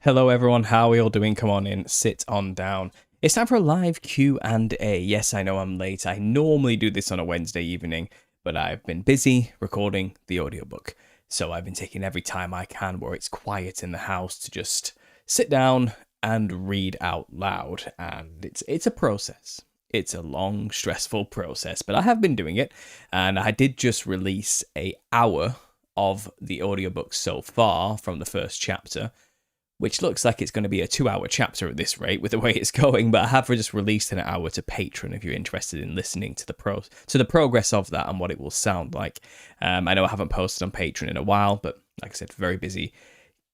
Hello everyone, how are we all doing? Come on in, sit on down. It's time for a live Q&A. Yes, I know I'm late. I normally do this on a Wednesday evening, but I've been busy recording the audiobook. So I've been taking every time I can where it's quiet in the house to just sit down and read out loud. And it's a process. It's a long, stressful process, but I have been doing it. And I did just release an hour of the audiobook so far from the first chapter, which looks like it's going to be a 2-hour chapter at this rate with the way it's going, but I have just released an hour to Patreon if you're interested in listening to the progress of that and what it will sound like. I know I haven't posted on Patreon in a while, but like I said, very busy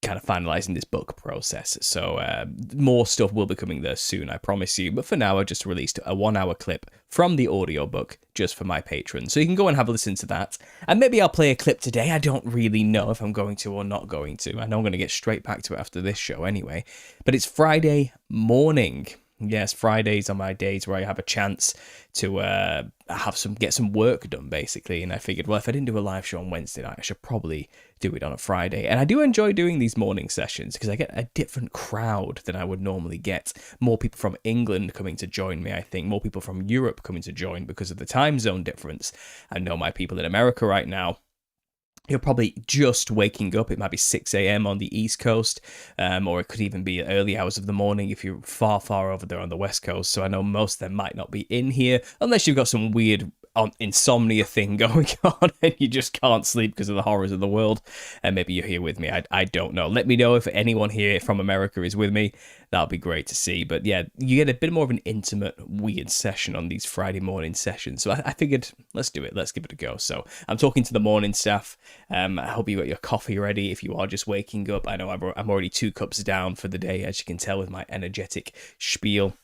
kind of finalizing this book process. So more stuff will be coming there soon, I promise you. But for now, I just released a 1-hour clip from the audiobook just for my patrons. So you can go and have a listen to that. And maybe I'll play a clip today. I don't really know if I'm going to or not going to. I know I'm going to get straight back to it after this show anyway. But it's Friday morning. Yes, Fridays are my days where I have a chance to get some work done, basically. And I figured, well, if I didn't do a live show on Wednesday night, I should probably do it on a Friday. And I do enjoy doing these morning sessions because I get a different crowd than I would normally get. More people from England coming to join me, I think. More people from Europe coming to join because of the time zone difference. I know my people in America right now, you're probably just waking up. It might be 6 a.m. on the East Coast, or it could even be early hours of the morning if you're far, far over there on the West Coast. So I know most of them might not be in here, unless you've got some weird insomnia thing going on and you just can't sleep because of the horrors of the world. And maybe you're here with me. I don't know. Let me know if anyone here from America is with me. That'll be great to see. But yeah, you get a bit more of an intimate, weird session on these Friday morning sessions. So I figured, let's do it. Let's give it a go. So I'm talking to the morning staff. I hope you got your coffee ready if you are just waking up. I know I'm already 2 cups down for the day, as you can tell with my energetic spiel.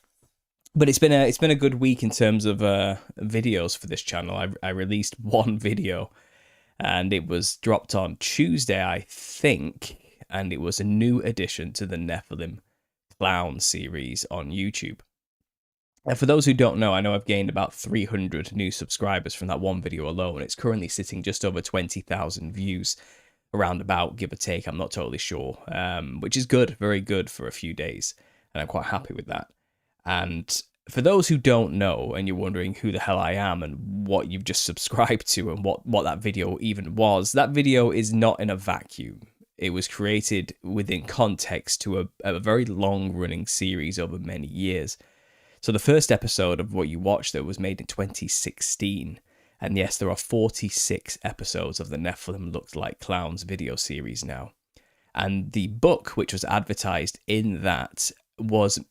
But it's been a good week in terms of videos for this channel. I released one video, and it was dropped on Tuesday, I think, and it was a new addition to the Nephilim Clown series on YouTube. And for those who don't know, I know I've gained about 300 new subscribers from that one video alone. It's currently sitting just over 20,000 views, around about, give or take. I'm not totally sure, which is good, very good for a few days, and I'm quite happy with that. And for those who don't know, and you're wondering who the hell I am and what you've just subscribed to and what that video even was, that video is not in a vacuum. It was created within context to a very long-running series over many years. So the first episode of what you watched there was made in 2016. And yes, there are 46 episodes of the Nephilim Looked Like Clowns video series now. And the book, which was advertised in that, was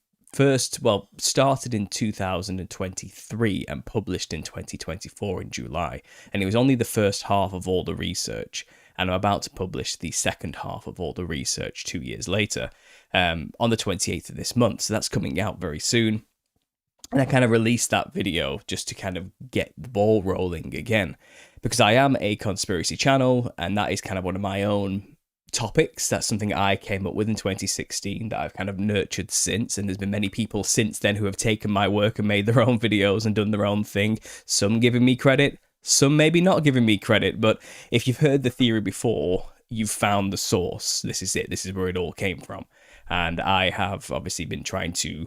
started in 2023 and published in 2024 in July. And it was only the first half of all the research. And I'm about to publish the second half of all the research 2 years later, on the 28th of this month. So that's coming out very soon. And I kind of released that video just to kind of get the ball rolling again, because I am a conspiracy channel, and that is kind of one of my own topics. That's something I came up with in 2016 that I've kind of nurtured since, and there's been many people since then who have taken my work and made their own videos and done their own thing, some giving me credit, some maybe not giving me credit. But if you've heard the theory before, you've found the source. This is it. This is where it all came from. And I have obviously been trying to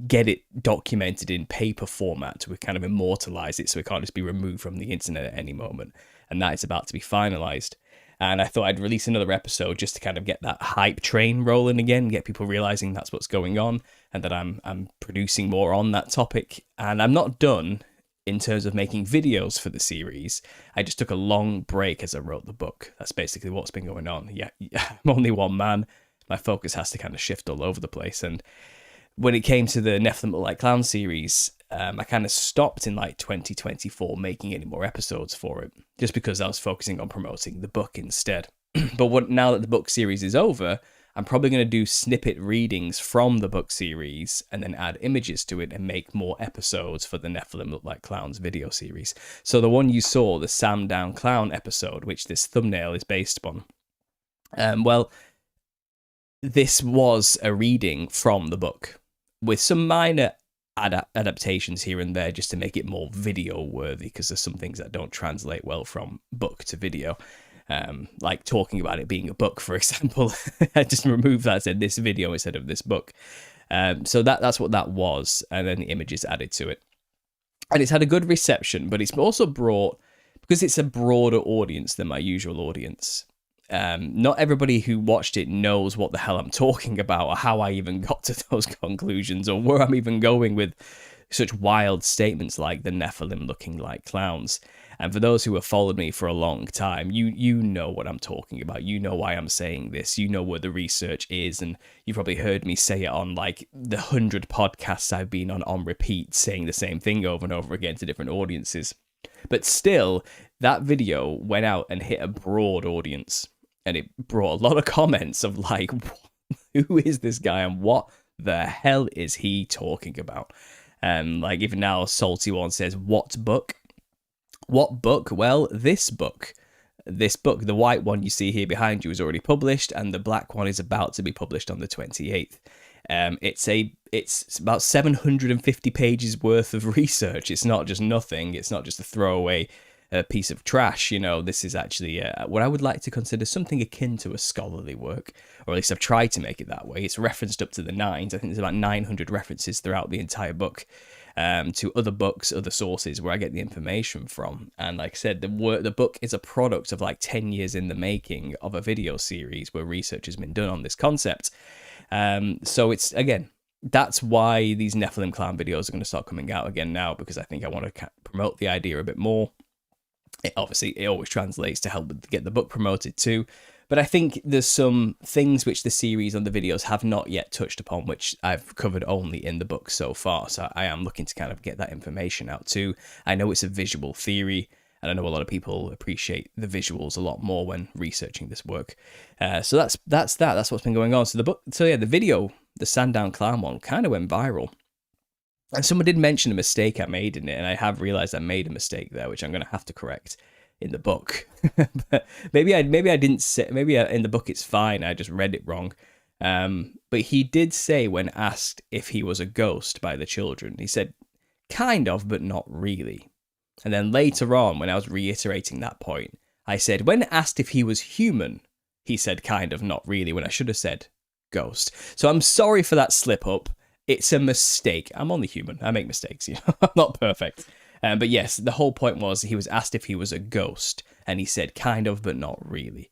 get it documented in paper format to kind of immortalize it so it can't just be removed from the internet at any moment. And that is about to be finalized. And I thought I'd release another episode just to kind of get that hype train rolling again, get people realizing that's what's going on, and that I'm producing more on that topic. And I'm not done in terms of making videos for the series. I just took a long break as I wrote the book. That's basically what's been going on. Yeah, I'm only one man. My focus has to kind of shift all over the place. And when it came to the Nephilim Look Like Clown series, I kind of stopped in like 2024 making any more episodes for it, just because I was focusing on promoting the book instead. But now that the book series is over, I'm probably going to do snippet readings from the book series and then add images to it and make more episodes for the Nephilim Look Like Clowns video series. So the one you saw, the Sandown Clown episode, which this thumbnail is based upon, well, this was a reading from the book, with some minor adaptations here and there just to make it more video worthy, because there's some things that don't translate well from book to video, like talking about it being a book, for example. I just removed that, said this video instead of this book. So that's what that was, and then the images added to it. And it's had a good reception, but it's also brought, because it's a broader audience than my usual audience, not everybody who watched it knows what the hell I'm talking about, or how I even got to those conclusions, or where I'm even going with such wild statements like the Nephilim looking like clowns. And for those who have followed me for a long time, you know what I'm talking about. You know why I'm saying this. You know where the research is, and you've probably heard me say it on like the 100 podcasts I've been on repeat, saying the same thing over and over again to different audiences. But still, that video went out and hit a broad audience. And it brought a lot of comments of like, who is this guy and what the hell is he talking about? Like even now, Salty One says, what book? What book? Well, this book. This book, the white one you see here behind you, is already published, and the black one is about to be published on the 28th. It's about 750 pages worth of research. It's not just nothing. It's not just a throwaway piece of trash. You know, this is actually what I would like to consider something akin to a scholarly work, or at least I've tried to make it that way. It's referenced up to the nines. I think there's about 900 references throughout the entire book, to other books, other sources where I get the information from. And like I said, the book is a product of like 10 years in the making of a video series where research has been done on this concept. So it's, again, that's why these Nephilim Clown videos are going to start coming out again now, because I think I want to promote the idea a bit more. It always translates to help get the book promoted too. But I think there's some things which the series on the videos have not yet touched upon, which I've covered only in the book so far. So I am looking to kind of get that information out too. I know it's a visual theory, and I know a lot of people appreciate the visuals a lot more when researching this work. So that's what's been going on. So the video, the Sandown Clown one, kind of went viral. And someone did mention a mistake I made in it, and I have realized I made a mistake there, which I'm going to have to correct in the book. But maybe I didn't say, in the book it's fine, I just read it wrong. But he did say, when asked if he was a ghost by the children, he said, kind of, but not really. And then later on, when I was reiterating that point, I said, when asked if he was human, he said kind of, not really, when I should have said ghost. So I'm sorry for that slip up. It's a mistake. I'm only human. I make mistakes, you know. I'm not perfect. But yes, the whole point was he was asked if he was a ghost, and he said kind of, but not really.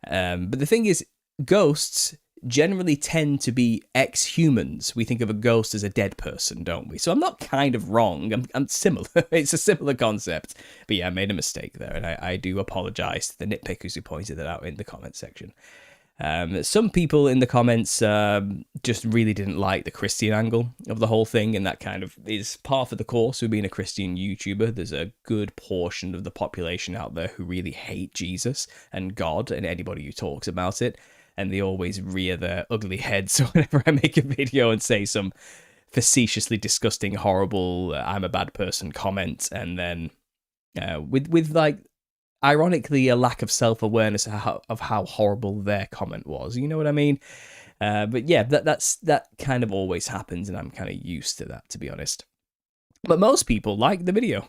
But the thing is, ghosts generally tend to be ex-humans. We think of a ghost as a dead person, don't we? So I'm not kind of wrong. I'm similar. It's a similar concept. But yeah, I made a mistake there, and I do apologize to the nitpickers who pointed it out in the comment section. Some people in the comments just really didn't like the Christian angle of the whole thing, and that kind of is par for the course with being a Christian YouTuber. There's a good portion of the population out there who really hate Jesus and God and anybody who talks about it, and they always rear their ugly heads whenever I make a video and say some facetiously disgusting, horrible, I'm a bad person comment, and then with like, ironically, a lack of self-awareness of how horrible their comment was. You know what I mean? But yeah, that kind of always happens, and I'm kind of used to that, to be honest. But most people liked the video.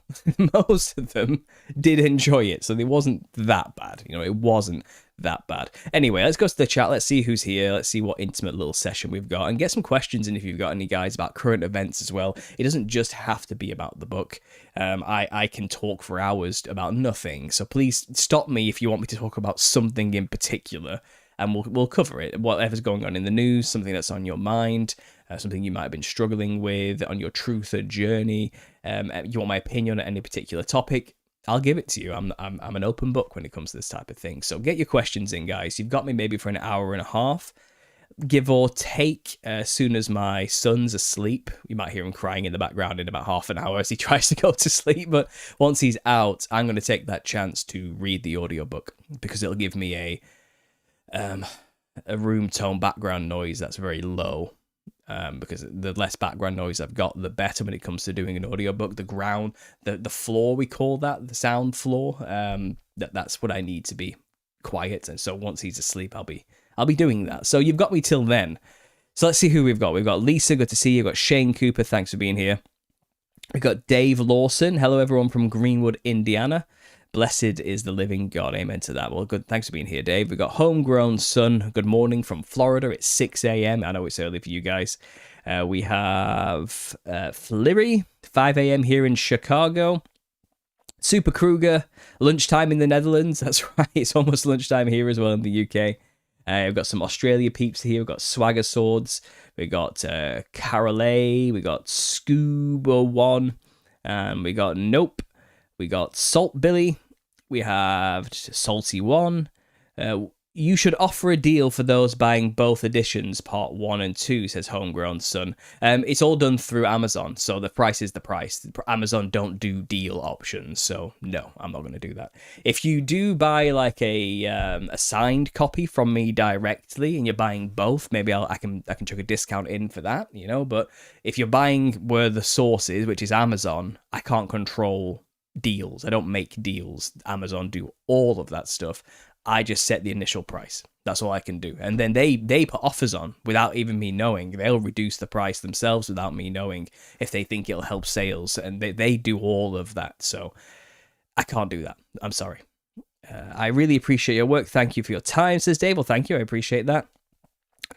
Most of them did enjoy it, so it wasn't that bad. You know, it wasn't that bad. Anyway, let's go to the chat. Let's see who's here. Let's see what intimate little session we've got, and get some questions in if you've got any, guys, about current events as well. It doesn't just have to be about the book. I can talk for hours about nothing, so please stop me if you want me to talk about something in particular, and we'll cover it. Whatever's going on in the news, something that's on your mind, something you might have been struggling with on your truther journey. You want my opinion on any particular topic, I'll give it to you. I'm an open book when it comes to this type of thing. So get your questions in, guys. You've got me maybe for an hour and a half, give or take. As soon as my son's asleep, you might hear him crying in the background in about half an hour as he tries to go to sleep. But once he's out, I'm going to take that chance to read the audiobook, because it'll give me a room tone background noise that's very low. Because the less background noise I've got, the better when it comes to doing an audiobook. The ground, the floor, we call that, the sound floor. That's what I need to be quiet. And so once he's asleep, I'll be doing that. So you've got me till then. So let's see who we've got. We've got Lisa, good to see you. We've got Shane Cooper, thanks for being here. We've got Dave Lawson. Hello, everyone from Greenwood, Indiana. Blessed is the living God. Amen to that. Well, good. Thanks for being here, Dave. We've got Homegrown Sun. Good morning from Florida. It's 6 a.m. I know it's early for you guys. We have Flirry, 5 a.m. here in Chicago. Super Kruger, lunchtime in the Netherlands. That's right. It's almost lunchtime here as well in the UK. We've got some Australia peeps here. We've got Swagger Swords. We've got Carole. We've got Scuba One. And we got Nope. We got Salt Billy. We have Salty One. You should offer a deal for those buying both editions, part 1 and 2, says Homegrown Sun. It's all done through Amazon, so the price is the price. Amazon don't do deal options, so no, I'm not going to do that. If you do buy like a signed copy from me directly, and you're buying both, maybe I can chuck a discount in for that, you know. But if you're buying where the source is, which is Amazon, I can't control deals. I don't make deals. Amazon do all of that stuff. I just set the initial price. That's all I can do. And then they put offers on without even me knowing. They'll reduce the price themselves without me knowing if they think it'll help sales. And they do all of that. So I can't do that. I'm sorry. I really appreciate your work. Thank you for your time, says Dave. Well, thank you. I appreciate that.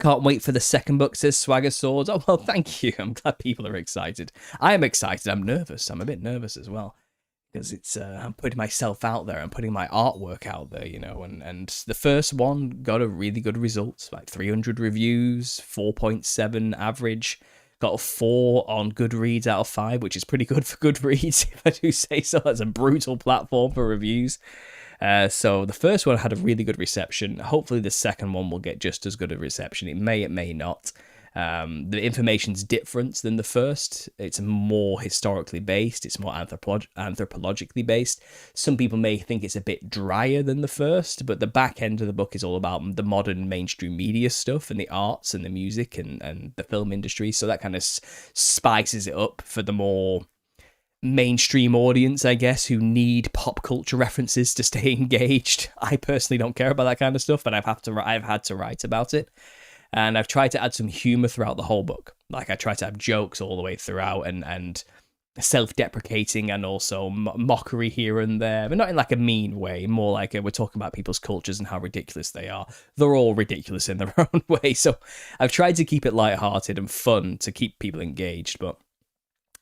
Can't wait for the second book, says Swagger Swords. Oh, well, thank you. I'm glad people are excited. I am excited. I'm nervous. I'm a bit nervous as well. Because it's I'm putting myself out there, I'm putting my artwork out there, you know, and the first one got a really good result, like 300 reviews, 4.7 average, got a 4 on Goodreads out of 5, which is pretty good for Goodreads, if I do say so. That's a brutal platform for reviews. So the first one had a really good reception. Hopefully the second one will get just as good a reception. It may not. The information's different than the first. It's more historically based. It's more anthropologically based. Some people may think it's a bit drier than the first, but the back end of the book is all about the modern mainstream media stuff and the arts and the music and the film industry. So that kind of spices it up for the more mainstream audience, I guess, who need pop culture references to stay engaged. I personally don't care about that kind of stuff, but I've had to write about it. And I've tried to add some humor throughout the whole book. Like, I try to have jokes all the way throughout and self-deprecating and also mockery here and there, but not in like a mean way, more like we're talking about people's cultures and how ridiculous they are. They're all ridiculous in their own way. So I've tried to keep it lighthearted and fun to keep people engaged, but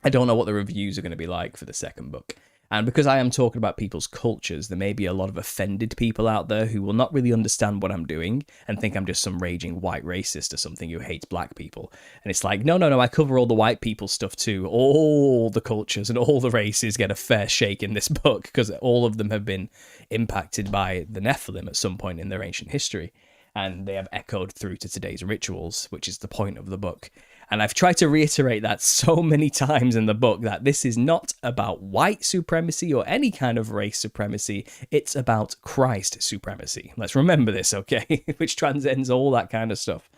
I don't know what the reviews are going to be like for the second book. And because I am talking about people's cultures, there may be a lot of offended people out there who will not really understand what I'm doing and think I'm just some raging white racist or something who hates black people. And it's like, no, I cover all the white people stuff too. All the cultures and all the races get a fair shake in this book because all of them have been impacted by the Nephilim at some point in their ancient history. And they have echoed through to today's rituals, which is the point of the book. And I've tried to reiterate that so many times in the book, that this is not about white supremacy or any kind of race supremacy. It's about Christ supremacy. Let's remember this, okay? Which transcends all that kind of stuff.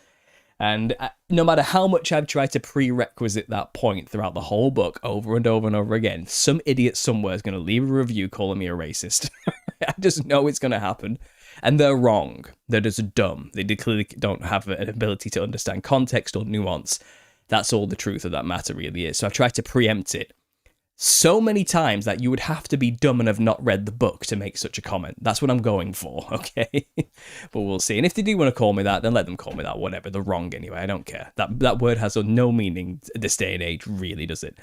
And no matter how much I've tried to prerequisite that point throughout the whole book over and over and over again, some idiot somewhere is going to leave a review calling me a racist. I just know it's going to happen. And they're wrong. They're just dumb. They clearly don't have an ability to understand context or nuance. That's all the truth of that matter really is. So I've tried to preempt it so many times that you would have to be dumb and have not read the book to make such a comment. That's what I'm going for, okay? But we'll see. And if they do want to call me that, then let them call me that, whatever. They're wrong anyway, I don't care. That word has no meaning this day and age, really, does it?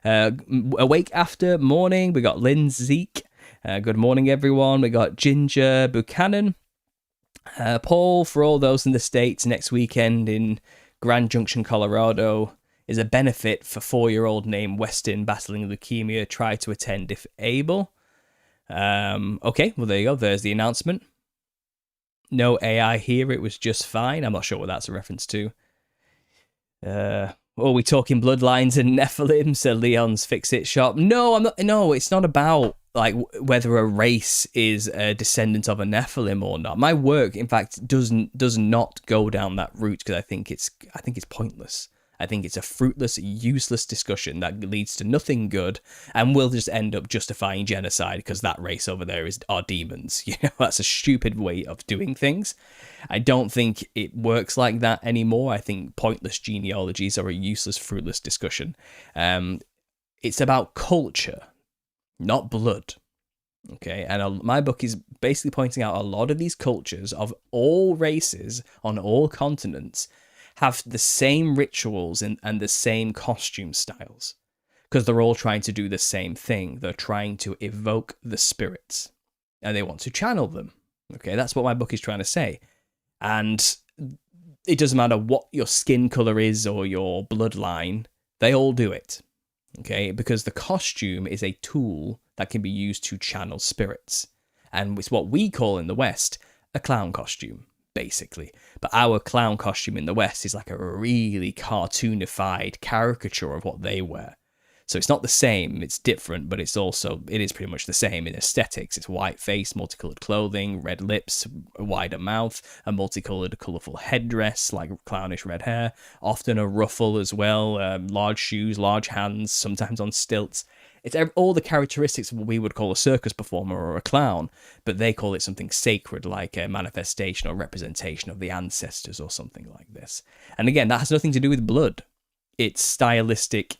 Awake After Morning, we got Lynn Zeke. Good morning, everyone. We got Ginger Buchanan. Paul, for all those in the States, next weekend in Grand Junction, Colorado, is a benefit for 4-year-old named Weston battling leukemia. Try to attend if able. Okay, well, there you go. There's the announcement. No AI here. It was just fine. I'm not sure what that's a reference to. Are we talking bloodlines and Nephilim? Said Leon's Fix-It Shop. No, I'm not. No, it's not about like whether a race is a descendant of a Nephilim or not. My work, in fact, does not go down that route because I think it's pointless. I think it's a fruitless, useless discussion that leads to nothing good and will just end up justifying genocide because that race over there are demons. You know, that's a stupid way of doing things. I don't think it works like that anymore. I think pointless genealogies are a useless, fruitless discussion. It's about culture, not blood. Okay, and my book is basically pointing out a lot of these cultures of all races on all continents have the same rituals and the same costume styles because they're all trying to do the same thing. They're trying to evoke the spirits and they want to channel them. Okay, that's what my book is trying to say. And it doesn't matter what your skin color is or your bloodline, they all do it. Okay, because the costume is a tool that can be used to channel spirits. And it's what we call in the West a clown costume, basically. But our clown costume in the West is like a really cartoonified caricature of what they wear. So it's not the same, it's different, but it is pretty much the same in aesthetics. It's white face, multicolored clothing, red lips, a wider mouth, a multicolored, colorful headdress, like clownish red hair, often a ruffle as well, large shoes, large hands, sometimes on stilts. It's all the characteristics of what we would call a circus performer or a clown, but they call it something sacred, like a manifestation or representation of the ancestors or something like this. And again, that has nothing to do with blood. It's stylistic,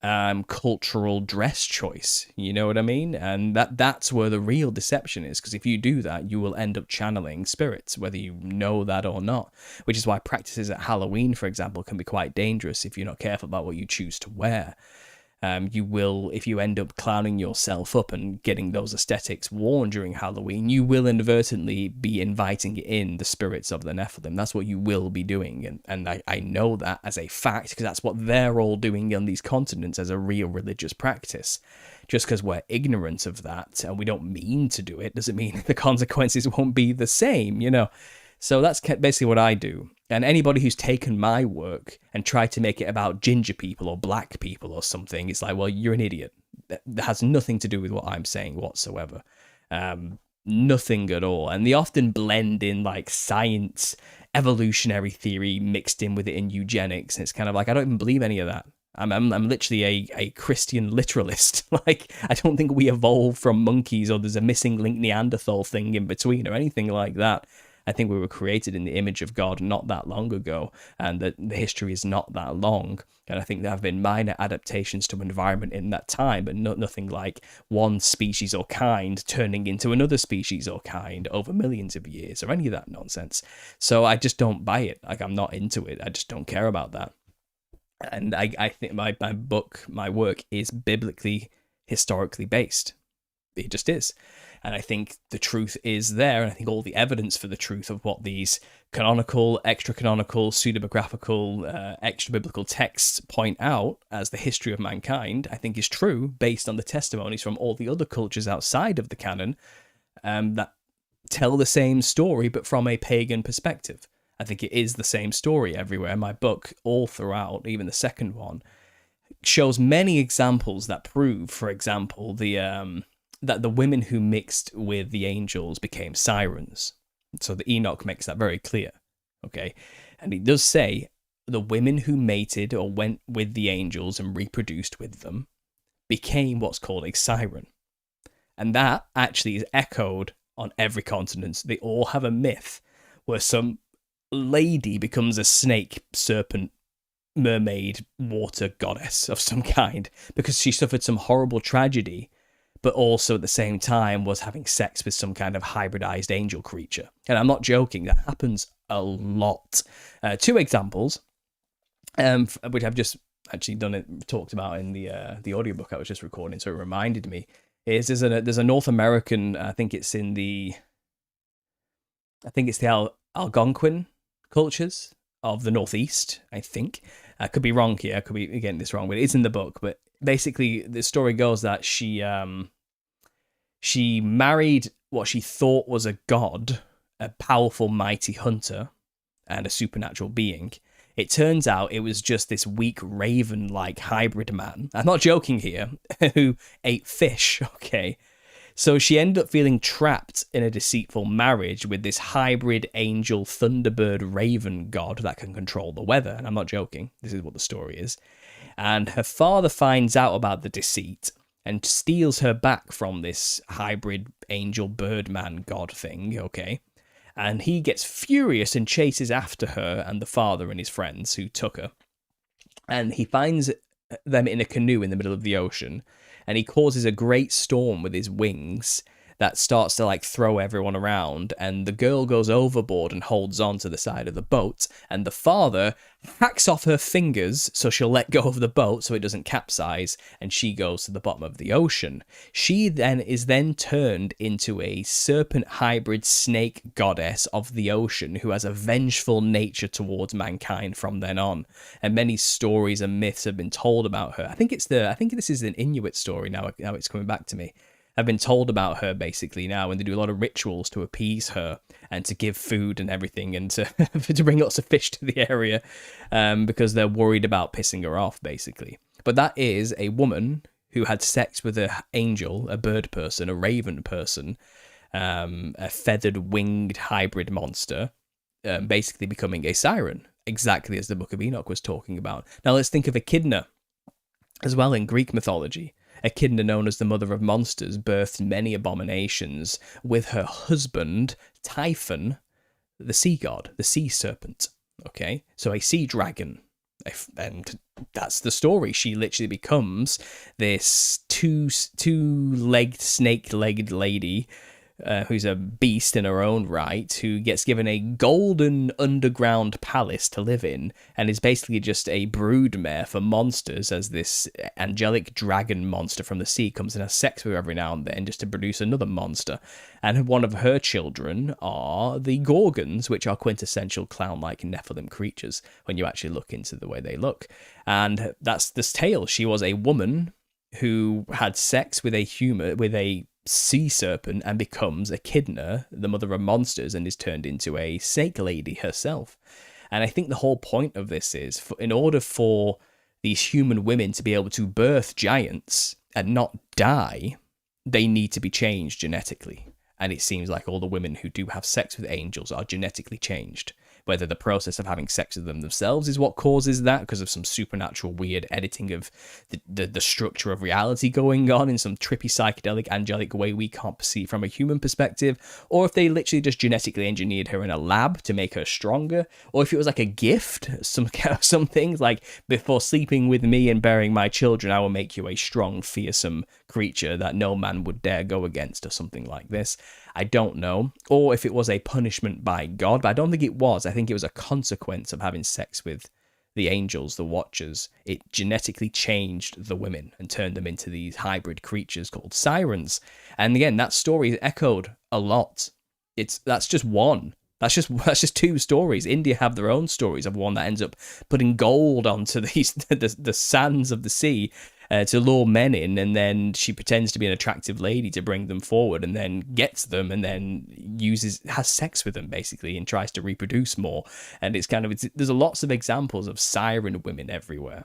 cultural dress choice. You know what I mean? And that's where the real deception is, because if you do that, you will end up channeling spirits, whether you know that or not. Which is why practices at Halloween, for example, can be quite dangerous if you're not careful about what you choose to wear. You will, if you end up clowning yourself up and getting those aesthetics worn during Halloween, you will inadvertently be inviting in the spirits of the Nephilim. That's what you will be doing. And I know that as a fact, because that's what they're all doing on these continents as a real religious practice. Just because we're ignorant of that and we don't mean to do it doesn't mean the consequences won't be the same, you know. So that's basically what I do. And anybody who's taken my work and tried to make it about ginger people or black people or something, it's like, well, you're an idiot. That has nothing to do with what I'm saying whatsoever. Nothing at all. And they often blend in like science, evolutionary theory mixed in with it in eugenics. And it's kind of like, I don't even believe any of that. I'm literally a Christian literalist. Like, I don't think we evolved from monkeys or there's a missing link Neanderthal thing in between or anything like that. I think we were created in the image of God not that long ago, and that the history is not that long. And I think there have been minor adaptations to environment in that time, but nothing like one species or kind turning into another species or kind over millions of years or any of that nonsense. So I just don't buy it. Like, I'm not into it. I just don't care about that. And I think my book, my work is biblically, historically based. It just is. And I think the truth is there, and I think all the evidence for the truth of what these canonical, extra-canonical, pseudepigraphical, extra-biblical texts point out as the history of mankind, I think is true, based on the testimonies from all the other cultures outside of the canon that tell the same story, but from a pagan perspective. I think it is the same story everywhere. My book, all throughout, even the second one, shows many examples that prove, for example, that the women who mixed with the angels became sirens. So the Enoch makes that very clear, okay? And it does say, the women who mated or went with the angels and reproduced with them became what's called a siren. And that actually is echoed on every continent. They all have a myth where some lady becomes a snake, serpent, mermaid, water goddess of some kind because she suffered some horrible tragedy, but also at the same time was having sex with some kind of hybridized angel creature. And I'm not joking, that happens a lot. Two examples, which I've just actually talked about in the audiobook I was just recording, so it reminded me, is there's a North American, I think it's the Algonquin cultures of the Northeast, I think. I could be wrong here, I could be getting this wrong, but it is in the book. But basically, the story goes that she married what she thought was a god, a powerful, mighty hunter, and a supernatural being. It turns out it was just this weak raven-like hybrid man, I'm not joking here, who ate fish, okay? So she ended up feeling trapped in a deceitful marriage with this hybrid angel thunderbird raven god that can control the weather. And I'm not joking. This is what the story is. And her father finds out about the deceit and steals her back from this hybrid angel birdman god thing, okay? And he gets furious and chases after her and the father and his friends who took her. And he finds them in a canoe in the middle of the ocean. And he causes a great storm with his wings that starts to like throw everyone around, and the girl goes overboard and holds on to the side of the boat, and the father hacks off her fingers so she'll let go of the boat so it doesn't capsize, and she goes to the bottom of the ocean. She then is turned into a serpent hybrid snake goddess of the ocean who has a vengeful nature towards mankind from then on, and many stories and myths have been told about her. I think this is an Inuit story now it's coming back to me. Have been told about her basically now, and they do a lot of rituals to appease her and to give food and everything, and to to bring lots of fish to the area, because they're worried about pissing her off basically. But that is a woman who had sex with an angel, a bird person, a raven person, a feathered winged hybrid monster, basically becoming a siren, exactly as the Book of Enoch was talking about. Now let's think of Echidna as well in Greek mythology. Echidna, known as the mother of monsters, birthed many abominations with her husband, Typhon, the sea god, the sea serpent. Okay, so a sea dragon. And that's the story. She literally becomes this two-legged, snake-legged lady who's a beast in her own right, who gets given a golden underground palace to live in, and is basically just a broodmare for monsters, as this angelic dragon monster from the sea comes and has sex with her every now and then just to produce another monster. And one of her children are the Gorgons, which are quintessential clown-like Nephilim creatures when you actually look into the way they look. And that's this tale. She was a woman who had sex with a sea serpent and becomes Echidna, the mother of monsters, and is turned into a snake lady herself. And I think the whole point of this is, in order for these human women to be able to birth giants and not die, they need to be changed genetically. And it seems like all the women who do have sex with angels are genetically changed. Whether the process of having sex with them themselves is what causes that, because of some supernatural weird editing of the structure of reality going on in some trippy psychedelic angelic way we can't perceive from a human perspective, or if they literally just genetically engineered her in a lab to make her stronger, or if it was like a gift, something like, before sleeping with me and bearing my children, I will make you a strong, fearsome creature that no man would dare go against, or something like this. I don't know. Or if it was a punishment by God, but I don't think it was. I think it was a consequence of having sex with the angels, the Watchers. It genetically changed the women and turned them into these hybrid creatures called sirens. And again, that story is echoed a lot. That's just one. That's just two stories. India have their own stories of one that ends up putting gold onto the sands of the sea to lure men in, and then she pretends to be an attractive lady to bring them forward, and then gets them, and then has sex with them basically, and tries to reproduce more. And there's lots of examples of siren women everywhere,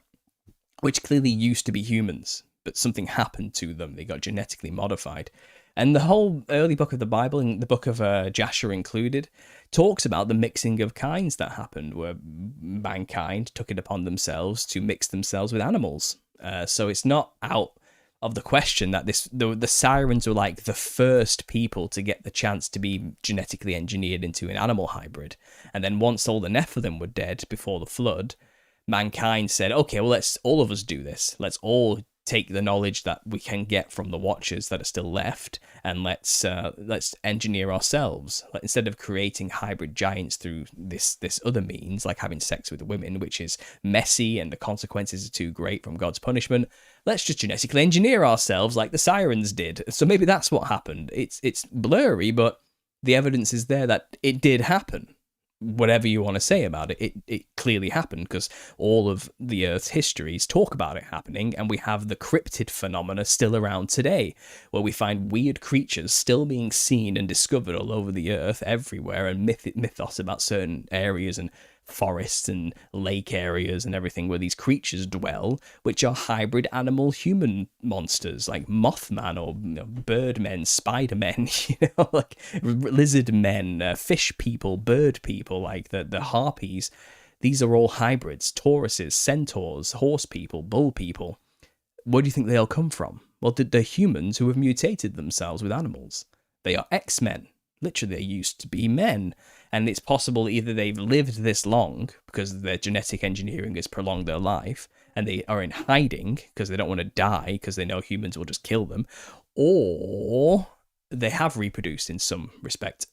which clearly used to be humans, but something happened to them. They got genetically modified. And the whole early book of the Bible, and the book of Jasher included, talks about the mixing of kinds that happened, where mankind took it upon themselves to mix themselves with animals. So it's not out of the question that the sirens were like the first people to get the chance to be genetically engineered into an animal hybrid. And then once all the Nephilim were dead before the flood, mankind said, okay, well, let's all of us do this. Let's all take the knowledge that we can get from the Watchers that are still left, and let's engineer ourselves. Like, instead of creating hybrid giants through this other means, like having sex with women, which is messy and the consequences are too great from God's punishment, let's just genetically engineer ourselves like the sirens did. So maybe that's what happened. It's blurry, but the evidence is there that it did happen. Whatever you want to say about it, it clearly happened, because all of the Earth's histories talk about it happening, and we have the cryptid phenomena still around today, where we find weird creatures still being seen and discovered all over the Earth, everywhere, and mythos about certain areas and forests and lake areas and everything where these creatures dwell, which are hybrid animal-human monsters, like Mothman or Birdmen, Spider-Men, like lizard men, fish people, bird people, like the harpies. These are all hybrids, Tauruses, centaurs, horse people, bull people. Where do you think they all come from? Well, they're humans who have mutated themselves with animals. They are X-Men. Literally, they used to be men. And it's possible either they've lived this long because their genetic engineering has prolonged their life, and they are in hiding because they don't want to die because they know humans will just kill them, or they have reproduced in some respect,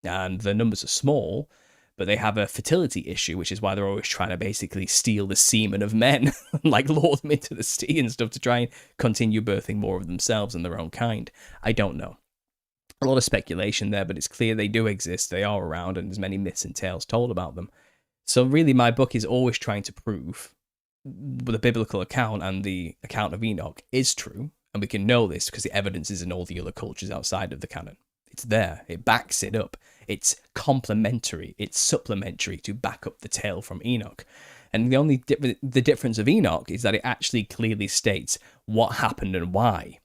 and the numbers are small, but they have a fertility issue, which is why they're always trying to basically steal the semen of men, like lure them into the sea and stuff to try and continue birthing more of themselves and their own kind. I don't know. A lot of speculation there, but it's clear they do exist, they are around, and there's many myths and tales told about them. So really, my book is always trying to prove the biblical account and the account of Enoch is true, and we can know this because the evidence is in all the other cultures outside of the canon. It's there, it backs it up, it's complementary, it's supplementary to back up the tale from Enoch. And the only the difference of Enoch is that it actually clearly states what happened and why.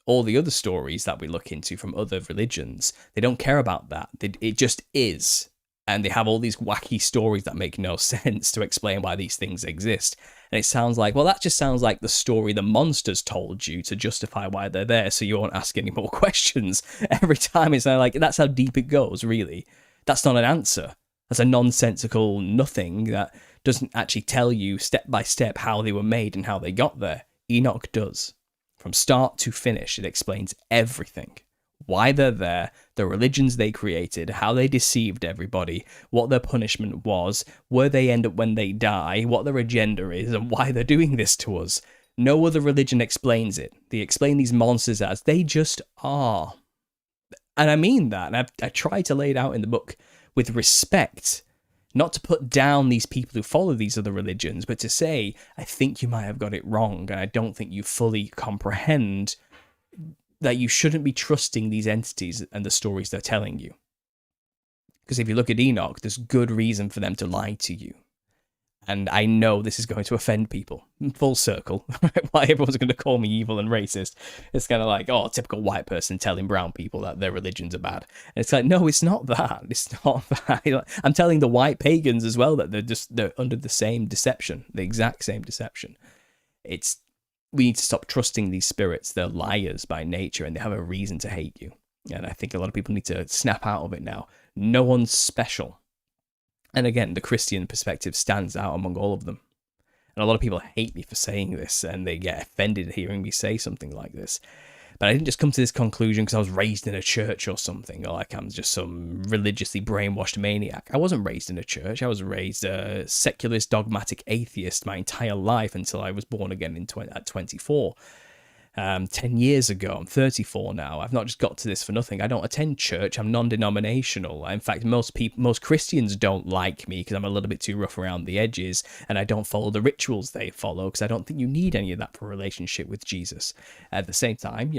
All the other stories that we look into from other religions, they don't care about that. It just is. And they have all these wacky stories that make no sense to explain why these things exist. And it sounds like, well, that just sounds like the story the monsters told you to justify why they're there, so you won't ask any more questions. Every time it's like, that's how deep it goes, really. That's not an answer. That's a nonsensical nothing that doesn't actually tell you step by step how they were made and how they got there. Enoch does. From start to finish, it explains everything. Why they're there, the religions they created, how they deceived everybody, what their punishment was, where they end up when they die, what their agenda is, and why they're doing this to us. No other religion explains it. They explain these monsters as they just are. And I mean that, and I try to lay it out in the book with respect. Not to put down these people who follow these other religions, but to say, I think you might have got it wrong, and I don't think you fully comprehend that you shouldn't be trusting these entities and the stories they're telling you. Because if you look at Enoch, there's good reason for them to lie to you. And I know this is going to offend people. Full circle. Why everyone's going to call me evil and racist. It's kind of like, oh, typical white person telling brown people that their religions are bad. And it's like, no, it's not that. It's not that. I'm telling the white pagans as well that they're under the same deception. The exact same deception. We need to stop trusting these spirits. They're liars by nature, and they have a reason to hate you. And I think a lot of people need to snap out of it now. No one's special. And again, the Christian perspective stands out among all of them. And a lot of people hate me for saying this, and they get offended hearing me say something like this. But I didn't just come to this conclusion because I was raised in a church or something, or like I'm just some religiously brainwashed maniac. I wasn't raised in a church. I was raised a secularist, dogmatic atheist my entire life until I was born again at 24. 10 years ago. I'm 34 now. I've not just got to this for nothing. I don't attend church. I'm non-denominational. In fact, most Christians don't like me because I'm a little bit too rough around the edges, and I don't follow the rituals they follow because I don't think you need any of that for a relationship with Jesus. At the same time,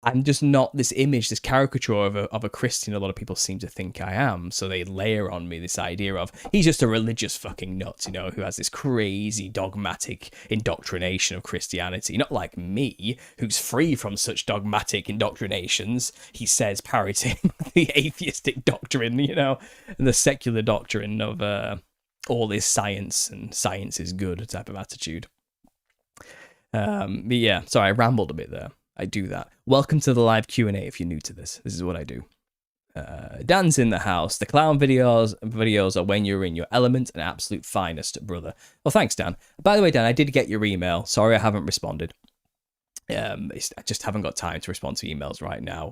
I'm just not this image, this caricature of a Christian a lot of people seem to think I am. So they layer on me this idea of he's just a religious fucking nut, you know, who has this crazy dogmatic indoctrination of Christianity. Not like me, who's free from such dogmatic indoctrinations, he says, parroting the atheistic doctrine, you know, and the secular doctrine of all is science and science is good type of attitude. But yeah, sorry, I rambled a bit there. I do that. Welcome to the live Q&A if you're new to this. This is what I do. Dan's in the house. The clown videos are when you're in your element and absolute finest, brother. Well, thanks, Dan. By the way, Dan, I did get your email. Sorry I haven't responded. I just haven't got time to respond to emails right now.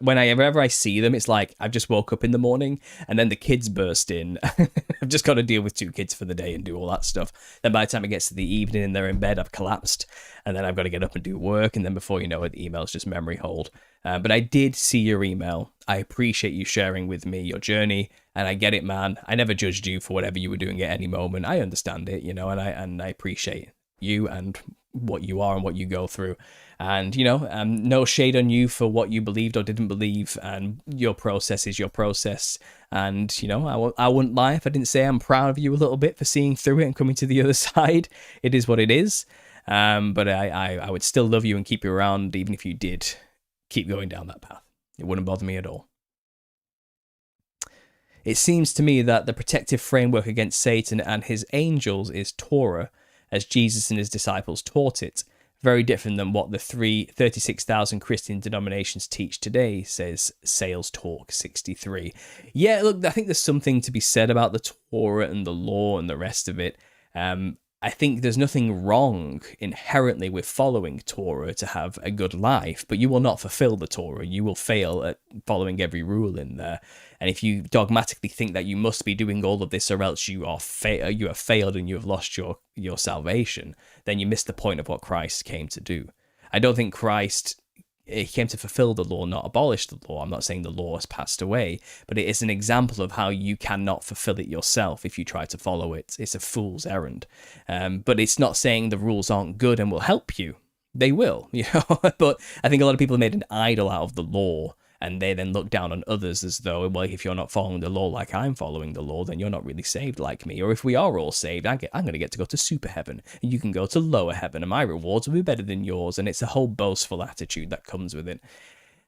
Whenever I see them, it's like I've just woke up in the morning and then the kids burst in. I've just got to deal with 2 kids for the day and do all that stuff. Then by the time it gets to the evening and they're in bed, I've collapsed. And then I've got to get up and do work. And then before you know it, the email's just memory hold. But I did see your email. I appreciate you sharing with me your journey. And I get it, man. I never judged you for whatever you were doing at any moment. I understand it, you know, and I appreciate you and what you are and what you go through. And, you know, no shade on you for what you believed or didn't believe. And your process is your process. And, you know, I wouldn't lie if I didn't say I'm proud of you a little bit for seeing through it and coming to the other side. It is what it is. But I would still love you and keep you around even if you did keep going down that path. It wouldn't bother me at all. It seems to me that the protective framework against Satan and his angels is Torah, as Jesus and his disciples taught it. Very different than what the 36,000 Christian denominations teach today, says Sales Talk 63. Yeah, look, I think there's something to be said about the Torah and the law and the rest of it. I think there's nothing wrong inherently with following Torah to have a good life, but you will not fulfill the Torah. You will fail at following every rule in there. And if you dogmatically think that you must be doing all of this or else you have failed and you have lost your salvation, then you miss the point of what Christ came to do. I don't think he came to fulfill the law, not abolish the law. I'm not saying the law has passed away, but it is an example of how you cannot fulfill it yourself if you try to follow it. It's a fool's errand. But it's not saying the rules aren't good and will help you. They will, you know. But I think a lot of people have made an idol out of the law, and they then look down on others as though, well, if you're not following the law like I'm following the law, then you're not really saved like me. Or if we are all saved, I'm going to get to go to super heaven, and you can go to lower heaven, and my rewards will be better than yours. And it's a whole boastful attitude that comes with it.